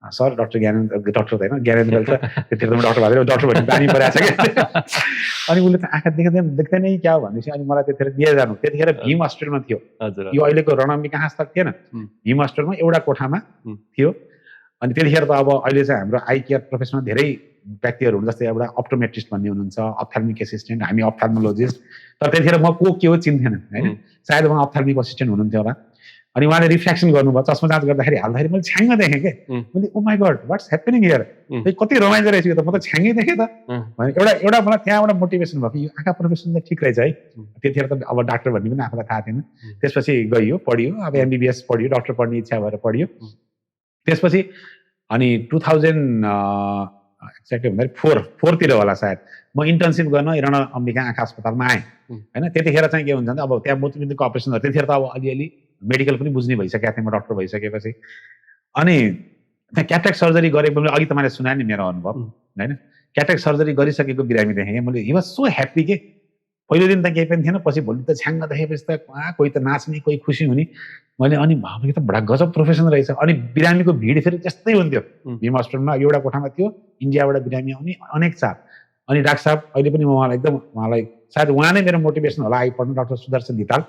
सर डक्टर ज्ञानेन्द्र, डक्टर त होइन ज्ञानेन्द्र त त्यतिखेर म डक्टर भएर डक्टर भन्ने बानी परेको छ क्या। अनि उसले त आँखा देख्दैनै क्या हो भनेपछि, अनि मलाई त्यतिखेर लिएर जानु, त्यतिखेर भीम हस्पिटलमा थियो, यो अहिलेको रणम्बिका अस्पताल थिएन, भीम हस्पिटलमा एउटा कोठामा थियो। अनि त्यतिखेर त अब अहिले चाहिँ हाम्रो आई केयर प्रोफेसनमा धेरै व्यक्तिहरू हुन्, जस्तै एउटा अप्टोमेट्रिस्ट भन्ने हुनुहुन्छ, अप्थाल्मिक एसिस्टेन्ट, हामी अप्थाल्मोलोजिस्ट, तर त्यतिखेर म के हो चिन्थेन होइन, सायद उहाँ अप्थाल्मिक असिस्टेन्ट हुनुहुन्थ्यो होला। अनि उहाँले रिफ्लेक्सन गर्नुभयो, चस्मा जाँच गर्दाखेरि हाल्दाखेरि मैले छ्याङ्ग देखेँ कि, मैले oh my god what's happening here, कति रमाइलो रहेछ यो त, म त छ्याङ्गै देखेँ त भने एउटा मलाई त्यहाँबाट मोटिभेसन भयो कि यो आँखा प्रोफेसन त ठिक रहेछ है। त्यतिखेर त अब डाक्टर भन्ने पनि आफूलाई थाहा थिएन। त्यसपछि गइयो, पढियो, अब MBBS पढियो, डक्टर पढ्ने इच्छा भएर पढियो। त्यसपछि अनि 2000 एक्ज्याक्टली भन्दाखेरि 4 होला सायद, म इन्टर्नसिप गर्न रणअम्बिका आँखा अस्पतालमा आएँ होइन। त्यतिखेर चाहिँ के हुन्छ भने अब त्यहाँ मोतीबिन्दुको अपरेसनहरू त्यतिखेर त अब अलिअलि मेडिकल पनि बुझ्ने भइसकेको थिएँ म डक्टर भइसकेपछि। अनि त्यहाँ क्याट्रेक्ट सर्जरी गरेको अघि तपाईँले सुनाए नि मेरो अनुभव होइन, क्याट्रेक्ट सर्जरी गरिसकेको बिरामी देखेँ मैले, हि वाज सो ह्याप्पी के पहिलो दिन त केही पनि थिएन, पछि भोलि त छ्याङ्ग देखेपछि त कोही त नाच्ने कोही खुसी हुने, मैले अनि भाइ त बडा गजब प्रोफेसन रहेछ। अनि बिरामीको भिड फेरि त्यस्तै हुन्थ्यो भीम हस्पिटलमा, एउटा कोठामा थियो यिन्डियाबाट बिरामी आउने अनेक चाप। अनि डाक्टर साहब अहिले पनि म उहाँलाई एकदम, उहाँलाई सायद उहाँ नै मेरो मोटिभेसन होला आई पढ्नु, डाक्टर सुदर्शन धिताल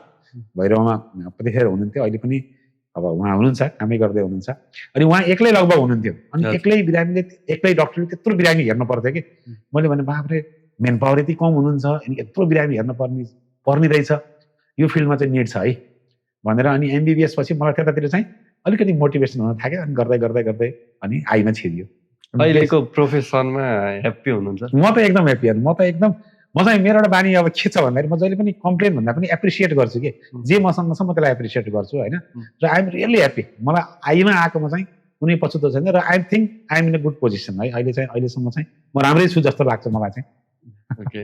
भैरवमा त्यतिखेर हुनुहुन्थ्यो, अहिले पनि अब उहाँ हुनुहुन्छ कामै गर्दै हुनुहुन्छ। अनि उहाँ एक्लै लगभग हुनुहुन्थ्यो, अनि एक्लै बिरामीले एक्लै डक्टरले त्यत्रो बिरामी हेर्नु पर्थ्यो कि मैले भने बाफ्रे मेन पावर यति कम हुनुहुन्छ अनि यत्रो बिरामी हेर्न पर्ने रहेछ, यो फिल्डमा चाहिँ निड छ है भनेर। अनि एमबिबिएस पछि मलाई त्यतातिर चाहिँ अलिकति मोटिभेसन हुन थाल्यो, अनि गर्दै गर्दै गर्दै अनि आईमा छिरियो।
अहिलेको प्रोफेसनमा ह्याप्पी हुनुहुन्छ?
म त एकदम ह्याप्पी, म चाहिँ मेरो एउटा बानी अब के छ भन्दाखेरि म जहिले पनि कम्प्लेन भन्दा पनि एप्रिसिएट गर्छु कि जे मसँग छ म त्यसलाई एप्रिसिएट गर्छु होइन। र आइएम रियली ह्याप्पी, मलाई आईमा आएकोमा चाहिँ कुनै पछुतो छैन, र I think I'm in a good position है अहिले चाहिँ। अहिलेसम्म चाहिँ म राम्रै छु जस्तो लाग्छ मलाई चाहिँ।
ओके,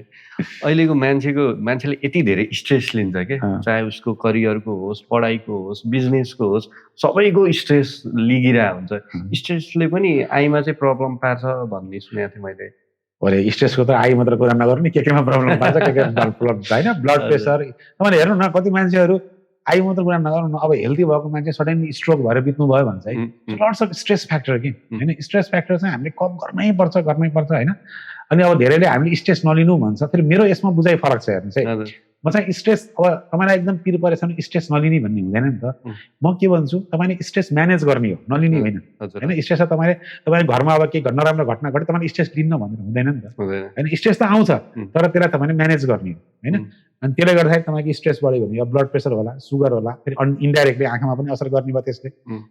अहिलेको मान्छेले यति धेरै स्ट्रेस लिन्छ के, चाहे उसको करियरको होस्, पढाइको होस्, बिजनेसको होस्, सबैको स्ट्रेस लिगिरहेको हुन्छ। स्ट्रेसले पनि आईमा चाहिँ प्रब्लम पार्छ भन्ने सुनेको थिएँ मैले।
अरे स्ट्रेसको त आई मात्र कुरा नगर्नु नि, केमा प्रब्लम पार्छ, के होइन, ब्लड प्रेसर। तपाईँले हेर्नु न कति मान्छेहरू आई मात्र कुरा नगर्नु, अब हेल्दी भएको मान्छे सडनली स्ट्रोक भएर बित्नु भयो भन्छ है। लट्स अफ स्ट्रेस फ्याक्टर कि होइन, स्ट्रेस फ्याक्टर चाहिँ हामीले कम गर्नै पर्छ होइन। अनि अब धेरैले हामीले स्ट्रेस नलिनु भन्छ, फेरि मेरो यसमा बुझाइ फरक छ हेर्नुहोस् है। म चाहिँ स्ट्रेस, अब तपाईँलाई एकदम पिर परेछ भने स्ट्रेस नलिने भन्ने हुँदैन नि त। म के भन्छु, तपाईँले स्ट्रेस म्यानेज गर्ने हो, नलिने होइन होइन। स्ट्रेस तपाईँले घरमा अब केही नराम्रो घटना घट्यो तपाईँले स्ट्रेस लिन्न भनेर हुँदैन नि त होइन। स्ट्रेस त आउँछ तर त्यसलाई तपाईँले म्यानेज गर्ने हो होइन। अनि त्यसले गर्दाखेरि तपाईँको स्ट्रेस बढ्यो भने अब ब्लड प्रेसर होला, सुगर होला, फेरि इन्डाइरेक्टली आँखामा पनि असर गर्ने भयो त्यसले।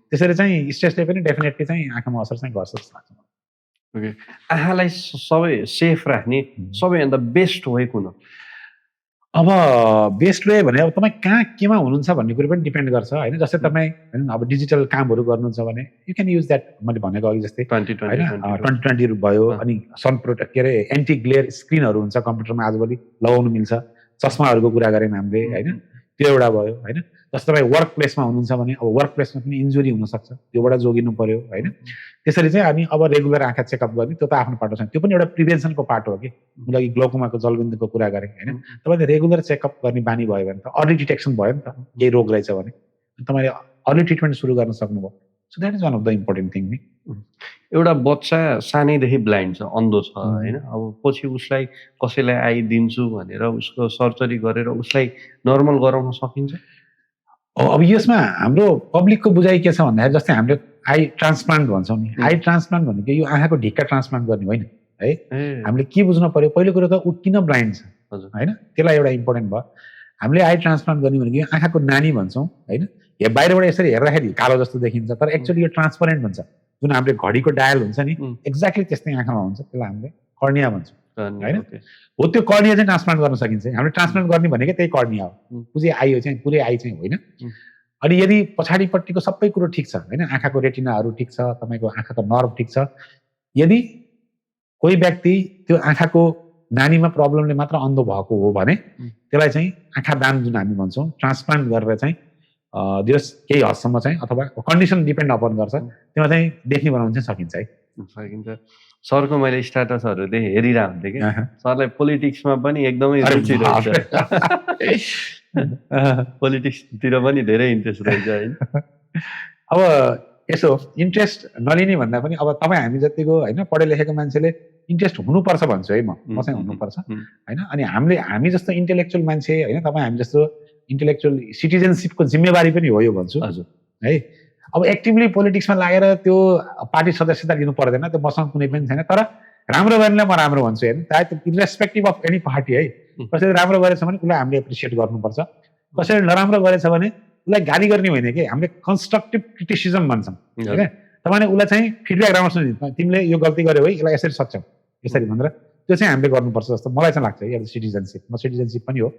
त्यसरी चाहिँ स्ट्रेसले पनि डेफिनेटली चाहिँ आँखामा असर चाहिँ गर्छ जस्तो लाग्छ।
ओके, आँखालाई सबै सेफ राख्ने सबैभन्दा बेस्ट वे कुन हो?
अब बेस्ट वे भने अब तपाईँ कहाँ केमा हुनुहुन्छ भन्ने कुरो पनि डिपेन्ड गर्छ होइन। जस्तै तपाईँ होइन अब डिजिटल कामहरू गर्नुहुन्छ भने यु क्यान युज द्याट, मैले भनेको अघि जस्तै होइन 2020 भयो। अनि सन प्रोटेक्ट के अरे एन्टी ग्लेयर स्क्रिनहरू हुन्छ कम्प्युटरमा आजभोलि, लगाउनु मिल्छ। चस्माहरूको कुरा गऱ्यौँ हामीले होइन, त्यो एउटा भयो होइन। जस्तो तपाईँ वर्क प्लेसमा हुनुहुन्छ भने अब वर्क प्लेसमा पनि इन्जुरी हुनसक्छ, त्योबाट जोगिनु पर्यो होइन। त्यसरी चाहिँ अनि अब रेगुलर आँखा चेकअप गर्ने, त्यो त आफ्नो पाटो छ, त्यो पनि एउटा प्रिभेन्सनको पार्ट हो कि। मैले अघि ग्लोकोमाको जलबिन्दुको कुरा गरेँ होइन। तपाईँले रेगुलर चेकअप गर्ने बानी भयो भने त अर्ली डिटेक्सन भयो नि त, केही रोग रहेछ भने तपाईँले अर्ली ट्रिटमेन्ट सुरु गर्न सक्नुभयो। So that is one of the important thing नि।
एउटा बच्चा सानैदेखि ब्लाइन्ड छ, अन्धो छ होइन, अब पछि उसलाई कसैलाई आई दिन्छु भनेर उसको सर्जरी गरेर उसलाई नर्मल गराउन सकिन्छ?
अब यसमा हाम्रो पब्लिकको बुझाइ के छ भन्दाखेरि जस्तै हामीले आई ट्रान्सप्लान्ट भन्छौँ नि, आई ट्रान्सप्लान्ट भनेको यो आँखाको ढिक्का ट्रान्सप्लान्ट गर्ने होइन है। हामीले के बुझ्नु पर्यो, पहिलो कुरो त ऊ किन ब्लाइन्ड छ होइन, त्यसलाई एउटा इम्पोर्टेन्ट भयो। हामीले आई ट्रान्सप्लान्ट गर्ने भनेको यो आँखाको नानी भन्छौँ होइन। बाहिरबाट यसरी हेर्दाखेरि कालो जस्तो देखिन्छ तर एक्चुअली यो ट्रान्सपरेन्ट हुन्छ। जुन हामीले घडीको डायल हुन्छ नि एक्ज्याक्टली त्यस्तै आँखामा हुन्छ, त्यसलाई हामीले कर्निया भन्छौँ होइन। हो त्यो कर्निया चाहिँ ट्रान्सप्लान्ट गर्न सकिन्छ। हामीले ट्रान्सप्लान्ट गर्ने भनेको त्यही कर्निया हो, पुरै आई चाहिँ पुरै आई चाहिँ होइन। अनि यदि पछाडिपट्टिको सबै कुरो ठिक छ होइन, आँखाको रेटिनाहरू ठिक छ, तपाईँको आँखाको नर्भ ठिक छ, यदि कोही व्यक्ति त्यो आँखाको नानीमा प्रब्लमले मात्र अन्धो भएको हो भने त्यसलाई चाहिँ आँखा दान जुन हामी भन्छौँ ट्रान्सप्लान्ट गरेर चाहिँ जस केही हदसम्म चाहिँ अथवा कन्डिसन डिपेन्ड अपन गर्छ, त्यसमा चाहिँ देख्ने बनाउन चाहिँ सकिन्छ है।
सकिन्छ। सरको मैले स्ट्याटसहरू हेरिरहेको हुन्थेँ कि सरलाई पोलिटिक्समा पनि एकदमै रुचि रहेछ, पोलिटिक्सतिर पनि धेरै इन्ट्रेस्ट रहेछ होइन।
अब यसो इन्ट्रेस्ट नलिने भन्दा पनि अब तपाईँ हामी जतिको होइन पढे लेखेको मान्छेले इन्ट्रेस्ट हुनुपर्छ भन्छु है म चाहिँ हुनुपर्छ होइन। अनि हामी जस्तो इन्टेलेक्चुअल मान्छे होइन, तपाईँ हामी जस्तो इन्टेलेक्चुअल सिटिजनसिपको जिम्मेवारी पनि हो यो भन्छु है। अब एक्टिभली पोलिटिक्समा लागेर त्यो पार्टी सदस्यता लिनु पर्दैन, त्यो मसँग कुनै पनि छैन। तर राम्रो गर्नेलाई म राम्रो भन्छु हेर्नु, चाहे त्यो इरेस्पेक्टिभ अफ एनी पार्टी है। कसैले राम्रो गरेछ भने उसलाई हामीले एप्रिसिएट गर्नुपर्छ, कसैले नराम्रो गरेछ भने उसलाई गाली गर्ने होइन कि, हामीले कन्स्ट्रक्टिभ क्रिटिसिजम भन्छौँ होइन। तपाईँले उसलाई चाहिँ फिडब्याक राम्रो सुनिदिनु, तिमीले यो गल्ती गर्यौ है, यसलाई यसरी सक्छौ यसरी भनेर त्यो चाहिँ हामीले गर्नुपर्छ जस्तो मलाई चाहिँ लाग्छ है। सिटिजनसिप, म सिटिजनसिप पनि हो।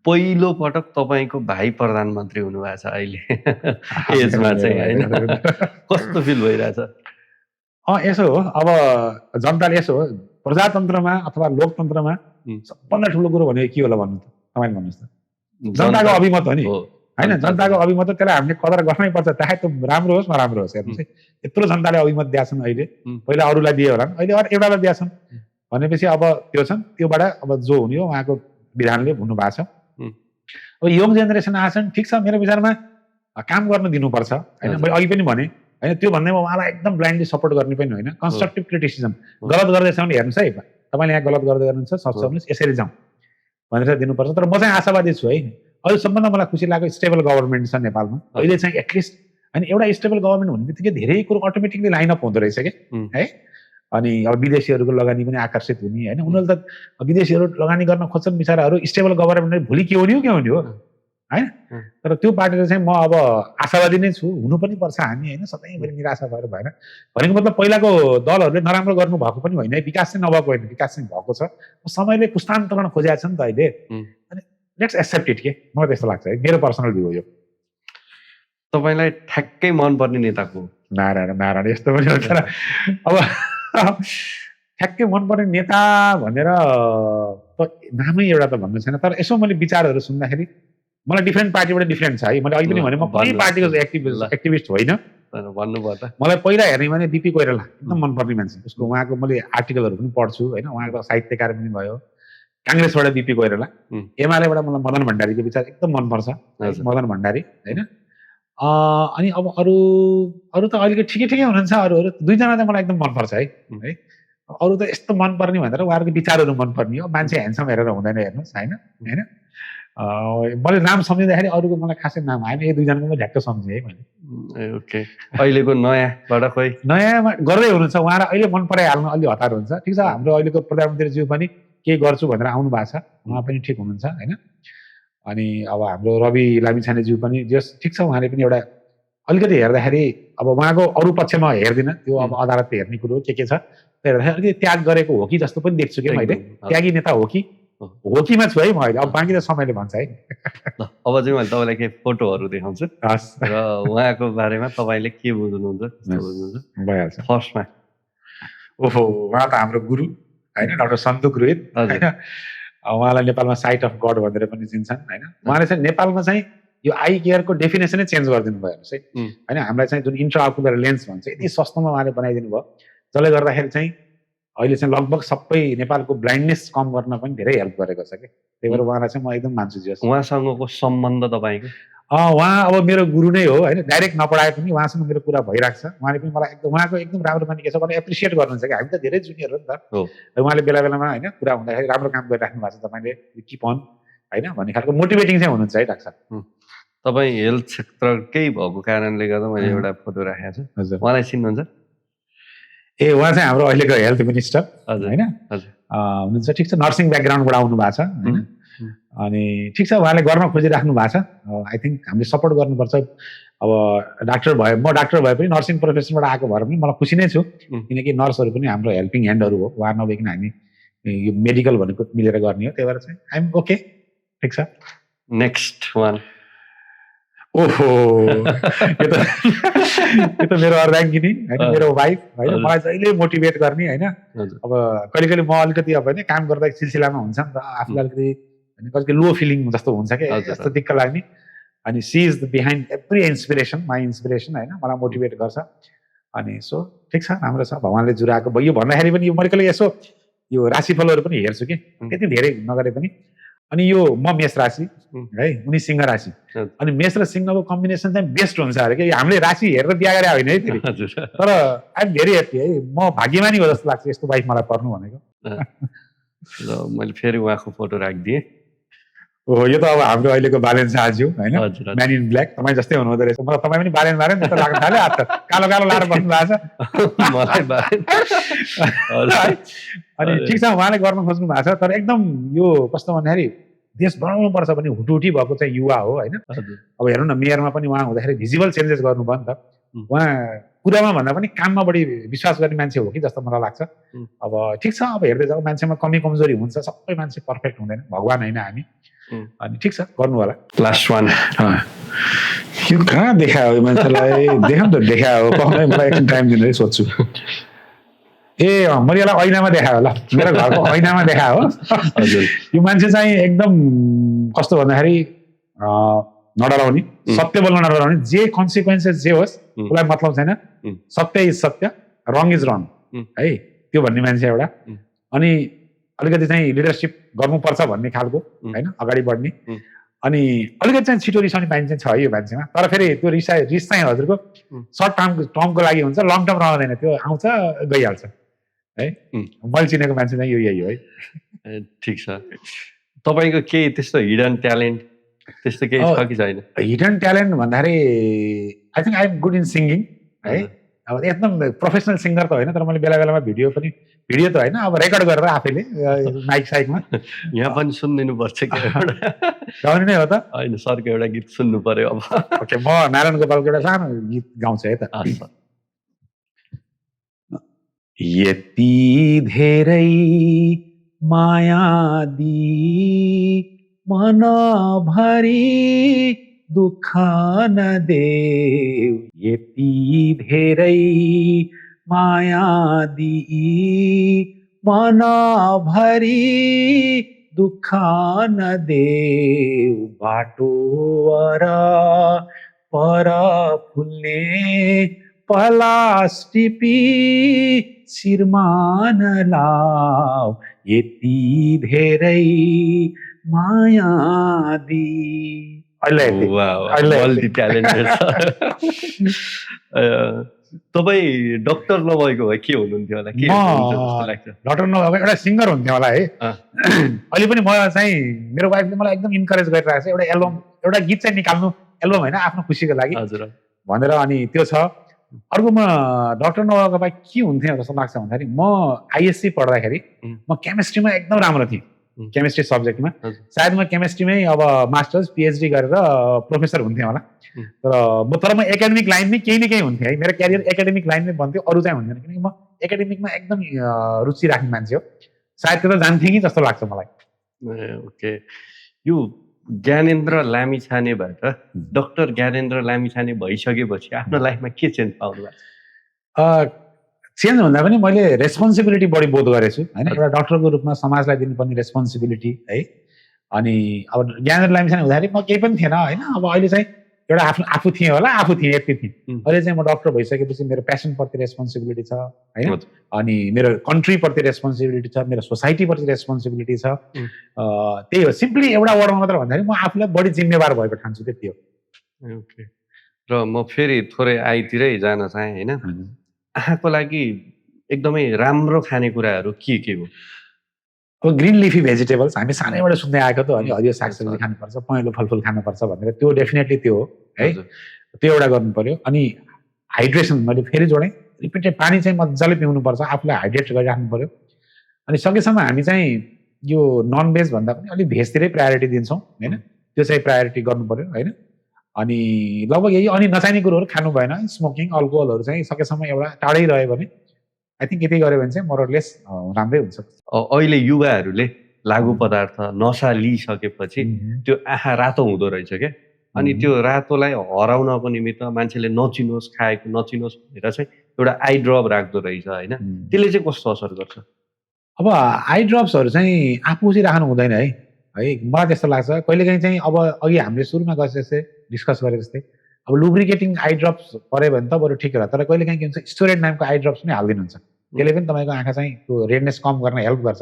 पहिलो पटक तपाईँको भाइ प्रधानमन्त्री हुनुभएको छ अहिले एजमा चाहिँ होइन, कस्तो फिल भइरहेछ?
यसो हो, अब जनताले यसो हो, प्रजातन्त्रमा अथवा लोकतन्त्रमा सबभन्दा ठुलो कुरो भनेको के होला भन्नु त, तपाईँले भन्नुहोस् त। जनताको अभिमत हो नि, होइन जनताको अभिमत त्यसलाई हामीले कदर गर्नै पर्छ, चाहे त्यो राम्रो होस् नराम्रो होस्। हेर्नुहोस् है, यत्रो जनताले अभिमत दिएछन् अहिले, पहिला अरूलाई दिए होला, अहिले एउटालाई दिएछन् भनेपछि अब त्यो छन्, त्योबाट अब जो हुने हो उहाँको विधानले हुनु भएको छ। अब यङ जेनेरेसन आछन्, ठिक छ, मेरो विचारमा काम गर्न दिनुपर्छ होइन। मैले अघि पनि भने होइन, त्यो भन्दैमा उहाँलाई एकदम ब्लाइन्डली सपोर्ट गर्ने पनि होइन, कन्स्ट्रक्टिभ क्रिटिसिजम, गलत गर्दैछ भने हेर्नुहोस् है, तपाईँले यहाँ गलत गर्दै गर्नुहुन्छ, सक्नुहोस्, यसरी जाउँ भनेर दिनुपर्छ। तर म चाहिँ आशावादी छु है, अहिलेसम्म मलाई खुसी लाग्यो स्टेबल गभर्मेन्ट छ नेपालमा अहिले चाहिँ एटलिस्ट होइन। एउटा स्टेबल गभर्मेन्ट हुने बित्तिकै धेरै कुरो अटोमेटिकली लाइन अप हुँदो रहेछ कि है। अनि अब विदेशीहरूको लगानी पनि आकर्षित हुने होइन, उनीहरूले त विदेशीहरू लगानी गर्न खोज्छन् बिचराहरू, स्टेबल गभर्मेन्ट भोलि के हुने हो होइन। तर त्यो पार्टीले चाहिँ म अब आशावादी नै छु, हुनु पनि पर्छ हामी होइन, सधैँभरि निराशा भएर भएन। भनेको मतलब पहिलाको दलहरूले नराम्रो गर्नु भएको पनि होइन, विकास चाहिँ नभएको होइन, विकास चाहिँ भएको छ। समयले पुस्तान्तरण खोजेको छ नि त अहिले, अनि लेट्स एक्सेप्ट इट के, मलाई त्यस्तो लाग्छ है, मेरो पर्सनल भ्यू हो यो।
तपाईँलाई ठ्याक्कै मनपर्ने नेताको
नारायण यस्तो पनि हुन्छ र। अब ठ्याक्कै मनपर्ने नेता भनेर नामै एउटा त भन्नु छैन, तर यसो मैले विचारहरू सुन्दाखेरि मलाई डिफ्रेन्ट पार्टीबाट डिफ्रेन्ट छ है। मैले अहिले पनि भने म कुनै पार्टीको एक्टिभिस्ट होइन,
भन्नुपर्दा
मलाई पहिला हेर्ने भने बिपी कोइराला एकदम मनपर्ने मान्छे, उसको उहाँको मैले आर्टिकलहरू पनि पढ्छु होइन, उहाँको साहित्यकार पनि भयो। काङ्ग्रेसबाट बिपी कोइराला, एमालेबाट मलाई मदन भण्डारीको विचार एकदम मनपर्छ, मदन भण्डारी होइन। अनि अब अरू त अलिकति ठिकै हुनुहुन्छ, अरूहरू दुईजना चाहिँ मलाई एकदम मनपर्छ है। अरू त यस्तो मनपर्ने भनेर उहाँहरूको विचारहरू मनपर्ने हो, मान्छे ह्यान्डसम हेरेर हुँदैन हेर्नुहोस् होइन। मैले नाम सम्झिँदाखेरि अरूको मलाई खासै नाम आएन, यो दुईजनाको म झ्याक्क सम्झेँ है मैले।
ओके, अहिलेको नयाँबाट खोइ
नयाँमा गर्दै हुनुहुन्छ उहाँ, र अहिले मन पराइहाल्नु अलि हतार हुन्छ। ठिक छ, हाम्रो अहिलेको प्रधानमन्त्रीज्यू पनि केही गर्छु भनेर आउनु भएको छ, उहाँ पनि ठिक हुनुहुन्छ होइन। अनि अब हाम्रो रवि लामिछानेज्यू पनि जस ठिक छ, उहाँले पनि एउटा अलिकति हेर्दाखेरि अब उहाँको अरू पक्षमा हेर्दिनँ, त्यो अब अदालतले हेर्ने कुरो के छ, हेर्दाखेरि अलिकति त्याग गरेको हो कि जस्तो पनि देख्छु कि मैले, त्यागी नेता हो किमा छु है म अहिले। अब बाँकी त समयले भन्छ है।
अब चाहिँ मैले तपाईँलाई केही फोटोहरू देखाउँछु र उहाँको बारेमा तपाईँले के बुझ्नुहुन्छ
भइहाल्छ।
फर्स्टमा
ओहो, उहाँ त हाम्रो गुरु होइन, डाक्टर सन्तोक रोहित होइन। उहाँलाई नेपालमा साइट अफ गड भनेर पनि चिन्छन् होइन। उहाँले चाहिँ नेपालमा चाहिँ यो आई केयरको डेफिनेसनै चेन्ज गरिदिनु भयो हेर्नुहोस् है होइन। हामीलाई चाहिँ जुन इन्ट्राअकुलर लेन्स भन्छ यति सस्तोमा उहाँले बनाइदिनु भयो, जसले गर्दाखेरि चाहिँ अहिले चाहिँ लगभग सबै नेपालको ब्लाइन्डनेस कम गर्न पनि धेरै हेल्प गरेको छ कि। त्यही भएर उहाँलाई चाहिँ म एकदम मान्छु। जस
उहाँसँगको सम्बन्ध तपाईँको?
उहाँ अब मेरो गुरु नै हो होइन, डाइरेक्ट नपढाए पनि उहाँसँग मेरो कुरा भइरहेको छ। उहाँले पनि मलाई एकदम उहाँको एकदम राम्रो माने के छ भने एप्रिसिएट गर्नुहुन्छ कि हामी त धेरै जुनियर हो नि त। उहाँले बेला बेलामा होइन कुरा हुँदाखेरि राम्रो काम गरिराख्नु भएको छ तपाईँले, किप अन होइन भन्ने खालको मोटिभेटिङ चाहिँ हुनुहुन्छ है डाक्टर साहब।
तपाईँ हेल्थ क्षेत्रकै भएको कारणले गर्दा मैले एउटा फोटो राखेको छु, हजुर उहाँलाई चिन्नुहुन्छ?
ए, उहाँ चाहिँ हाम्रो अहिलेको हेल्थ मिनिस्टर होइन हुनुहुन्छ। ठिक छ, नर्सिङ ब्याकग्राउन्डबाट आउनु भएको छ होइन। अनि ठिक छ, उहाँले गर्न खोजिराख्नु भएको छ। आई थिङ्क हामीले सपोर्ट गर्नुपर्छ। अब डाक्टर भए, म डाक्टर भए पनि नर्सिङ प्रोफेसनबाट आएको भएर पनि मलाई खुसी नै छु, किनकि नर्सहरू पनि हाम्रो हेल्पिङ ह्यान्डहरू हो। उहाँ नभइकन हामी यो मेडिकल भनेको मिलेर गर्ने हो, त्यही भएर चाहिँ आइएम ओके। ठिक छ,
नेक्स्ट वान।
ओहो, यो त मेरो अर्धाङ्गिनी होइन, मेरो वाइफ होइन, मलाई जहिले मोटिभेट गर्ने होइन। अब कहिले कहिले म अलिकति अब होइन काम गर्दा सिलसिलामा हुन्छ नि त, आफूलाई अलिकति कहिले लो फिलिङ जस्तो हुन्छ कि, जस्तो दिक्क लाग्ने। अनि she is the behind every inspiration, my inspiration होइन, मलाई मोटिभेट गर्छ। अनि सो ठिक छ, राम्रो छ, भगवान्ले जुराएको भयो। यो भन्दाखेरि पनि यो मैले कहिले यसो यो राशिफलहरू पनि हेर्छु कि, त्यति धेरै नगरे पनि। अनि यो म मेष राशि है, उनी सिंह राशि, अनि मेष र सिंहको कम्बिनेसन चाहिँ बेस्ट हुन्छ अरे कि। हामीले राशि हेरेर बिहा गरे होइन है फेरि, तर आइम भेरी ह्याप्पी है, म भाग्यमानी हो जस्तो लाग्छ यस्तो वाइफ मलाई पर्नु भनेको।
ल मैले फेरि उहाँको फोटो राखिदिएँ।
ओहो, यो त अब हाम्रो अहिलेको बालेन शाहज्यू होइन, म्यान इन ब्ल्याक, तपाईँ जस्तै हुनुहुँदो रहेछ। मलाई तपाईँ पनि बालेन बालेन जस्तो लाग्न थाल्यो, आज त कालो कालो लाएर बस्नु भएको छ। अनि ठिक छ, उहाँले गर्न खोज्नु भएको छ, तर एकदम यो कस्तो भन्दाखेरि देश बनाउनु पर्छ भने हुटुटी भएको चाहिँ युवा हो होइन। अब हेर्नु न, मेयरमा पनि उहाँ हुँदाखेरि भिजिबल चेन्जेस गर्नुभयो नि त। उहाँ कुरामा भन्दा पनि काममा बढी विश्वास गर्ने मान्छे हो कि जस्तो मलाई लाग्छ। अब ठिक छ, अब हेर्दै जाऊ, मान्छेमा कमी कमजोरी हुन्छ, सबै मान्छे पर्फेक्ट हुँदैन, भगवान होइन हामी। अनि ठिक छ, गर्नु होला।
Last one.
यो कहाँ देखायो यो मान्छेलाई? देखाउँ त, देखायो कहाँलाई, मलाई एकछिन टाइम दिनु है, सोध्छु। ए मैले यसलाई ऐनामा देखायो ल, मेरो घरको ऐनामा देखायो हो। यो मान्छे चाहिँ एकदम कस्तो भन्दाखेरि नडराउने, सत्य बोल्न नडराउने, जे कन्सिक्वेन्सेस जे होस् उसलाई मतलब छैन, सत्य इज सत्य, रङ इज रङ है, त्यो भन्ने मान्छे एउटा। अनि अलिकति चाहिँ लिडरसिप गर्नुपर्छ भन्ने खालको होइन, अगाडि बढ्ने। अनि अलिकति चाहिँ छिटो रिसाउने मान्छे छ यो मान्छेमा, तर फेरि त्यो रिस चाहिँ हजुरको सर्ट टर्मको लागि हुन्छ, लङ टर्म रहँदैन, त्यो आउँछ गइहाल्छ है। मैले चिनेको मान्छे चाहिँ यही हो है।
ठिक छ। तपाईँको केही त्यस्तो हिडन ट्यालेन्ट त्यस्तो केही छ कि छैन?
हिडन ट्यालेन्ट भन्दाखेरि I think I am good in singing है। अब एकदम प्रोफेसनल सिङ्गर त होइन, तर मैले बेला बेलामा भिडियो त होइन, अब रेकर्ड गरेर आफैले माइक साइकमा
यहाँ पनि सुनिदिनु पर्छ कि
गाउने नै हो त
होइन? सरको एउटा गीत सुन्नु पर्यो अब।
ओके, म नारायण गोपालको एउटा सानो गीत गाउँछु है त। यति धेरै माया दी मनभरि दुःख नदेऊ, यति धेरै माया दी मनभरि दुःख नदेऊ, बाटो वर पर फुल्ने पलास टिपी शिरमा नलाऊ, यति धेरै माया दी।
Multi talented. तपाईँ डक्टर नभएको भए के हुनुहुन्थ्यो होला? के जस्तो लाग्छ?
डक्टर नभएको एउटा सिङ्गर हुन्थ्यो होला है। अहिले पनि म चाहिँ मेरो वाइफले मलाई एकदम इन्करेज गरिरहेको छ, एउटा एल्बम, एउटा गीत चाहिँ निकाल्नु, एल्बम होइन, आफ्नो खुसीको लागि भनेर। अनि त्यो छ। अर्को म डक्टर नभएको भए के हुन्थ्यो जस्तो लाग्छ भन्दाखेरि, म आइएससी पढ्दाखेरि म केमिस्ट्रीमा एकदम राम्रो थिएँ, केमिस्ट्री सब्जेक्टमा। सायद म केमिस्ट्रीमै अब मास्टर्स पिएचडी गरेर प्रोफेसर हुन्थेँ होला। तर म एकाडेमिक लाइनमै केही न केही हुन्थेँ है, मेरो क्यारियर एकाडेमिक लाइनमै बन्थ्यो, अरू चाहिँ हुन्थेन, किनकि म एकाडेमिकमा एकदम रुचि राख्ने मान्छे हो। सायद त्यो त जान्थेँ कि जस्तो लाग्छ मलाई।
ओके, यो ज्ञानेन्द्र लामिछाने भएर डक्टर ज्ञानेन्द्र लामिछाने भइसकेपछि आफ्नो लाइफमा के चेन्ज पाउनु भएको छ?
चेन्ज भन्दा पनि मैले रेस्पोन्सिबिलिटी बढी बोध गरेछु होइन, एउटा डक्टरको रूपमा समाजलाई दिनुपर्ने रेस्पोन्सिबिलिटी है। अनि अब ज्ञानेन्द्र लामिछाने हुँदाखेरि म केही पनि थिएन होइन, अब अहिले चाहिँ एउटा आफू थिएँ होला, आफू थिएँ यति थिएँ। अहिले चाहिँ म डक्टर भइसकेपछि मेरो प्यासनप्रति रेस्पोन्सिबिलिटी छ होइन, अनि मेरो कन्ट्रीप्रति रेस्पोन्सिबिलिटी छ, मेरो सोसाइटीप्रति रेस्पोन्सिबिलिटी छ। त्यही हो, सिम्पली एउटा वर्डमा मात्र भन्दाखेरि म आफूलाई बढी जिम्मेवार भएको ठान्छु, त्यति हो।
ओके, र म फेरि थोरै आइतिरै जान चाहेँ होइन। आँखाको लागि एकदमै राम्रो खानेकुराहरू के हो?
अब ग्रिन लिफी भेजिटेबल्स हामी सानैबाट सुन्दै आएको त हो नि, हरियो सागसब्जी खानुपर्छ, पहेँलो फलफुल खानुपर्छ भनेर, त्यो डेफिनेटली त्यो हो है, त्यो एउटा गर्नु पर्यो। अनि हाइड्रेसन मैले फेरि जोडेँ, रिपिटेड पानी चाहिँ मजाले पिउनुपर्छ, आफूलाई हाइड्रेट गरिराख्नु पर्यो। अनि सकेसम्म हामी चाहिँ यो नन भेज भन्दा पनि अलिक भेजतिरै प्रायोरिटी दिन्छौँ होइन, त्यो चाहिँ प्रायोरिटी गर्नु पर्यो होइन। अनि लगभग यही, अनि नचाहिने कुरोहरू खानु भएन, स्मोकिङ अल्कोहलहरू चाहिँ सकेसम्म एउटा टाढै रह्यो भने आई थिङ्क यति गऱ्यो भने चाहिँ मोरलेस राम्रै हुन्छ।
अहिले युवाहरूले लागु पदार्थ नसा लिइसकेपछि त्यो आँखा रातो हुँदो रहेछ क्या, अनि त्यो रातोलाई हराउनको निमित्त मान्छेले नचिनोस्, खाएको नचिनोस् भनेर चाहिँ एउटा आई ड्रप राख्दो रहेछ होइन, त्यसले चाहिँ कस्तो असर गर्छ?
अब आई ड्रप्सहरू चाहिँ आफू चाहिँ राख्नु हुँदैन है, मलाई त्यस्तो लाग्छ। कहिलेकाहीँ चाहिँ अब अघि हामीले सुरुमा जस्तै डिस्कस गरे जस्तै अब लुब्रिकेटिङ आई ड्रप्स पऱ्यो भने त बरु ठिक होला, तर कहिलेकाहीँ के हुन्छ स्टोरेड नामको आई ड्रप्स पनि हालिदिनुहुन्छ, त्यसले पनि तपाईँको आँखा चाहिँ त्यो रेडनेस कम गर्न हेल्प गर्छ।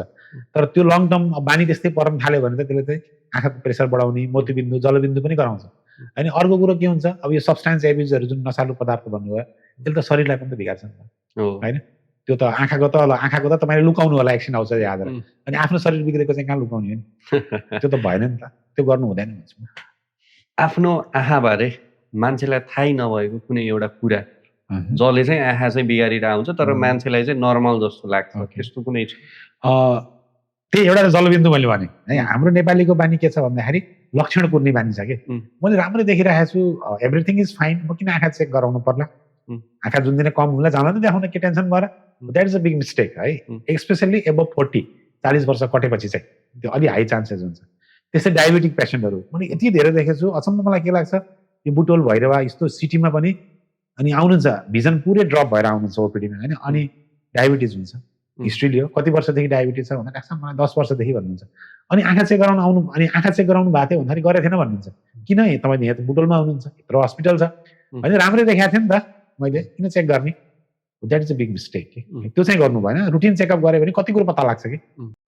तर त्यो लङ टर्म बानी त्यस्तै पर्न थाल्यो भने त त्यसले चाहिँ आँखाको प्रेसर बढाउने, मोतीबिन्दु जलबिन्दु पनि गराउँछ। अनि अर्को कुरो के हुन्छ, अब यो सब्सटेन्स एब्युजहरू जुन नसालु पदार्थ भन्नुभयो, त्यसले त शरीरलाई पनि त बिगार्छ नि त होइन। त्यो त आँखाको त तपाईँले लुकाउनु होला, एकछिन आउँछ याद, अनि आफ्नो शरीर बिग्रेको चाहिँ कहाँ लुकाउने हो नि, त्यो त भएन नि त, त्यो गर्नु हुँदैन भन्छ।
आफ्नो आँखाबारे मान्छेलाई थाहै नभएको कुनै एउटा कुरा जसले चाहिँ आँखा चाहिँ बिगारेर आउँछ तर मान्छेलाई चाहिँ नर्मल जस्तो लाग्छ, त्यस्तो कुनै छ?
त्यही एउटा जलबिन्दु मैले भने है, हाम्रो नेपालीको बानी के छ भन्दाखेरि लक्षण कुर्ने बानी छ कि, मैले राम्रै देखिरहेको छु, एभ्रिथिङ इज फाइन, म किन आँखा चेक गराउनु पर्ला, आँखा जुन दिन कम हुँला जाँदा त देखाउन के टेन्सन भएर, that is a big mistake है। स्पेसल्ली एबभ 40 वर्ष कटेपछि चाहिँ त्यो अलि हाई चान्सेस हुन्छ। त्यस्तै डायबेटिक पेसेन्टहरू मैले यति धेरै देखेको छु, अचम्म मलाई के लाग्छ, यो बुटोल भैरवा यस्तो सिटीमा पनि अनि आउनुहुन्छ, भिजन पुरै ड्रप भएर आउनुहुन्छ ओपिडीमा होइन, अनि डायबिटिज हुन्छ, हिस्ट्री लियो कति वर्षदेखि डायबिटिज छ भन्दा लाग्छ मलाई 10 वर्षदेखि भन्नुहुन्छ। अनि आँखा चेक गराउनु आउनु, अनि आँखा चेक गराउनु भएको थियो भन्दाखेरि गरेको थिएन भन्नुहुन्छ, किन तपाईँ यहाँ त बुटोलमा हुनुहुन्छ, यत्रो हस्पिटल छ होइन, राम्रै देखाएको थिएँ नि त मैले, किन चेक गर्ने? That is a big mistake कि त्यो चाहिँ गर्नु भएन। रुटिन चेकअप गऱ्यो भने कति कुरो पत्ता लाग्छ कि।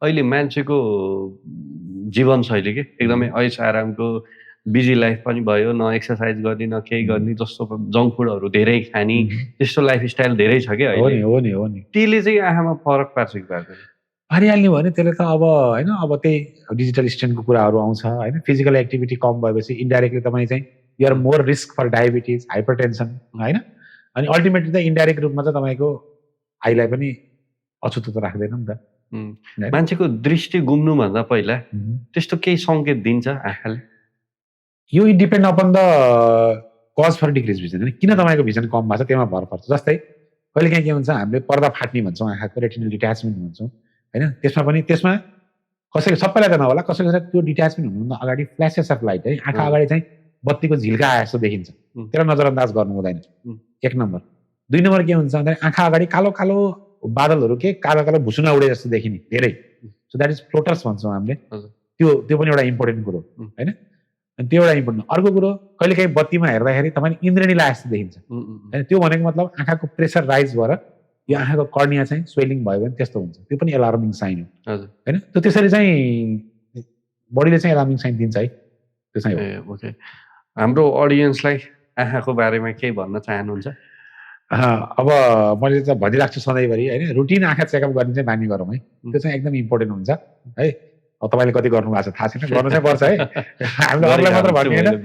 अहिले मान्छेको जीवनशैली के एकदमै ऐस आरामको बिजी लाइफ पनि भयो, न एक्सर्साइज गर्ने न केही गर्ने, जस्तो जङ्क फुडहरू धेरै खाने त्यस्तो लाइफस्टाइल धेरै छ क्या
हो
अहिले।
नि हो नि हो नि
त्यसले चाहिँ आँखामा फरक पार्छ कि पार्दैन?
पारिहाल्ने भयो भने त्यसले त अब होइन, अब त्यही डिजिटल स्ट्यान्डको कुराहरू आउँछ होइन, फिजिकल एक्टिभिटी कम भएपछि इन्डाइरेक्टली तपाईँ चाहिँ you're more risk for diabetes, hypertension होइन। अनि अल्टिमेटली त इन्डाइरेक्ट रूपमा चाहिँ तपाईँको आईलाई पनि अछुतो त राख्दैन नि त।
मान्छेको दृष्टि गुम्नुभन्दा पहिला त्यस्तो केही सङ्केत दिन्छ आँखाले?
यो depend upon the cause for decrease vision होइन, किन तपाईँको भिजन कम भएको छ त्यसमा भर पर्छ। जस्तै कहिलेकाहीँ के हुन्छ, हामीले पर्दा फाट्ने भन्छौँ, आँखाको रेटिनल डिट्याचमेन्ट भन्छौँ होइन, त्यसमा कसैको, सबैलाई त नहोला, कसैको त्यो डिट्याचमेन्ट हुनुभन्दा अगाडि फ्ल्यासेस अफ लाइट है, आँखा अगाडि चाहिँ बत्तीको झिल्का आए जस्तो देखिन्छ, त्यसलाई नजरअन्दाज गर्नु हुँदैन, 1 नम्बर। 2 नम्बर के हुन्छ भन्दाखेरि आँखा अगाडि कालो कालो बादलहरू के कालो कालो भुसुना उडे जस्तो देखिने धेरै, सो द्याट इज फ्लोटर्स भन्छौँ हामीले। त्यो पनि एउटा इम्पोर्टेन्ट कुरो होइन, अनि त्यो एउटा इम्पोर्टेन्ट। अर्को कुरो, कहिलेकाहीँ बत्तीमा हेर्दाखेरि तपाईँले इन्द्रेणी लाए जस्तो देखिन्छ होइन, त्यो भनेको मतलब आँखाको प्रेसर राइज भएर यो आँखाको कर्निया चाहिँ स्वेलिङ भयो भने त्यस्तो हुन्छ, त्यो पनि एलार्मिङ साइन हो होइन। त्यो त्यसरी चाहिँ बडीले चाहिँ एलार्मिङ साइन दिन्छ है, त्यो चाहिँ हो।
ओके, हाम्रो अडियन्सलाई आँखाको बारेमा केही भन्न चाहनुहुन्छ?
अब मैले त भनिराख्छु सधैँभरि होइन, रुटिन आँखा चेकअप गर्ने चाहिँ बानी गरौँ है, त्यो चाहिँ एकदम इम्पोर्टेन्ट हुन्छ है। अब तपाईँले कति गर्नु भएको छ थाहा छैन, गर्नु चाहिँ पर्छ है, हामीले अरूलाई मात्र भन्ने होइन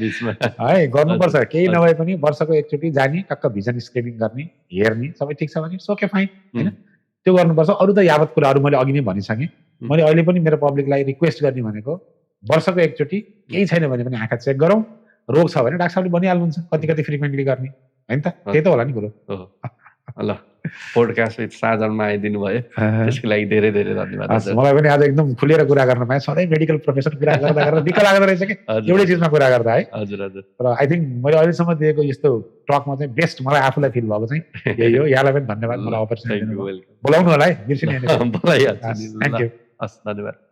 है, गर्नुपर्छ। केही नभए पनि वर्षको एकचोटि जाने, टक्क भिजन स्क्रिनिङ गर्ने, हेर्ने, सबै ठिक छ भने ओके फाइन होइन, त्यो गर्नुपर्छ। अरू त यावत कुराहरू मैले अघि नै भनिसकेँ। मैले अहिले पनि मेरो पब्लिकलाई रिक्वेस्ट गर्ने भनेको वर्षको एकचोटि केही छैन भने पनि आँखा चेक गरौँ, रोग छ भने डाक्टर साहबले भनिहाल्नुहुन्छ कति कति फ्रिक्वेन्टली गर्ने होइन त, त्यही त होला नि कुरो।
ल, पोडकास्ट विथ साजनमा आइदिनु भयो, त्यसको लागि धेरै धेरै धन्यवाद।
मलाई पनि आज एकदम खुलेर कुरा गर्न पाएँ, सधैँ मेडिकल प्रोफेसर कुरा गर्दा गर्दा दिक्क लाग्दो रहेछ कि एउटै चिजमा कुरा गर्दा है।
हजुर हजुर।
र आई थिङ्क मैले अहिलेसम्म दिएको यस्तो टकमा चाहिँ बेस्ट मलाई आफूलाई फिल भएको चाहिँ यही हो। यहाँलाई पनि धन्यवाद, मलाई अपर्च्युनिटी दिनुभयो। बोलाउनु होला है, बिर्सिनु।
बोलाइहाल्छु। थ्याङ्क यू, हस्, धन्यवाद।